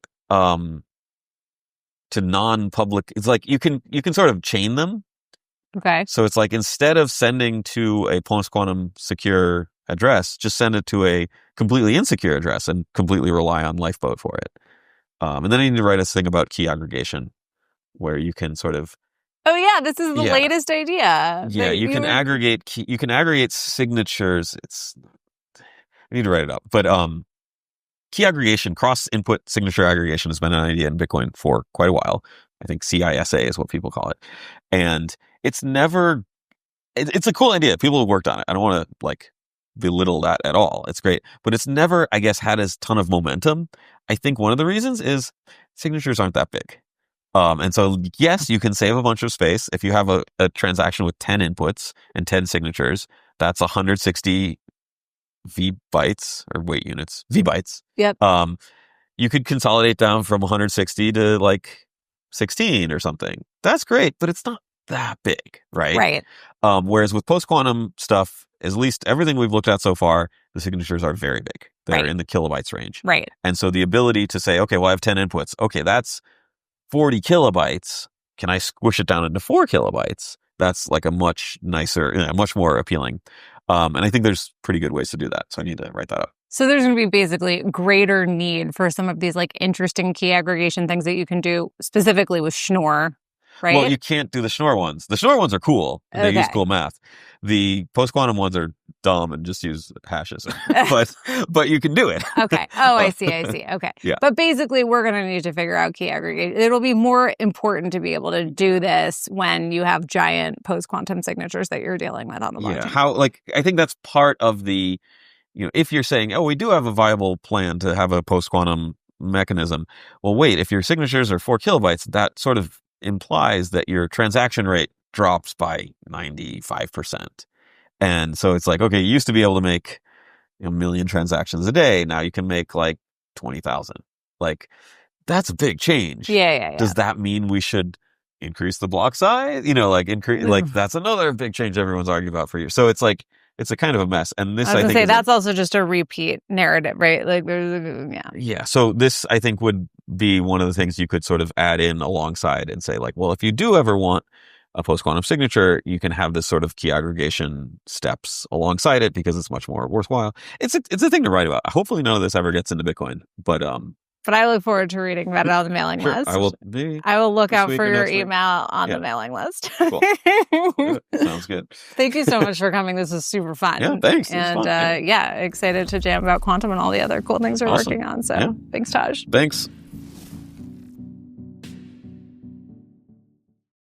non-public. It's like you can sort of chain them. Okay. So it's like, instead of sending to a post-quantum secure address, just send it to a completely insecure address and completely rely on Lifeboat for it. And then I need to write a thing about key aggregation, where you can sort of. Oh yeah, this is the latest idea. Yeah, you can aggregate signatures. I need to write it up, but key aggregation, cross-input signature aggregation, has been an idea in Bitcoin for quite a while. I think CISA is what people call it, and it's a cool idea. People have worked on it. I don't want to like belittle that at all. It's great, but it's never, I guess, had a ton of momentum. I think one of the reasons is signatures aren't that big. And so, yes, you can save a bunch of space. If you have a transaction with 10 inputs and 10 signatures, that's 160 V bytes or weight units, V bytes. Yep. You could consolidate down from 160 to like 16 or something. That's great, but it's not that big, right? Right. Whereas with post-quantum stuff, at least everything we've looked at so far, the signatures are very big. They're in the kilobytes range. Right. And so the ability to say, okay, well, I have 10 inputs. Okay, that's 40 kilobytes. Can I squish it down into 4 kilobytes? That's like a much nicer, much more appealing. And I think there's pretty good ways to do that. So I need to write that up. So there's going to be basically greater need for some of these like interesting key aggregation things that you can do specifically with Schnorr, right? Well, you can't do the Schnorr ones. The Schnorr ones are cool. They use cool math. The post-quantum ones are dumb and just use hashes. but you can do it. Okay. Oh, I see. Okay. Yeah. But basically, we're going to need to figure out key aggregation. It'll be more important to be able to do this when you have giant post-quantum signatures that you're dealing with on the blockchain. Yeah. I think that's part of the, if you're saying, oh, we do have a viable plan to have a post-quantum mechanism. Well, wait, if your signatures are 4 kilobytes, that sort of implies that your transaction rate drops by 95%. And so it's like, okay, you used to be able to make a million transactions a day. Now you can make like 20,000. Like, that's a big change. Yeah. Does that mean we should increase the block size? Like that's another big change everyone's arguing about for you. So it's like, it's a kind of a mess. And this, I think, that's also just a repeat narrative, right? Like, yeah. So this, I think, would be one of the things you could sort of add in alongside and say, like, well, if you do ever want a post-quantum signature, you can have this sort of key aggregation steps alongside it because it's much more worthwhile. It's a thing to write about. Hopefully none of this ever gets into Bitcoin, but I look forward to reading about it on the mailing list. I will look out for your email on the mailing list. Cool. Sounds good. Thank you so much for coming. This was super fun. Yeah, thanks. And excited to jam about quantum and all the other cool things we're working on. So thanks, Tadge. Thanks.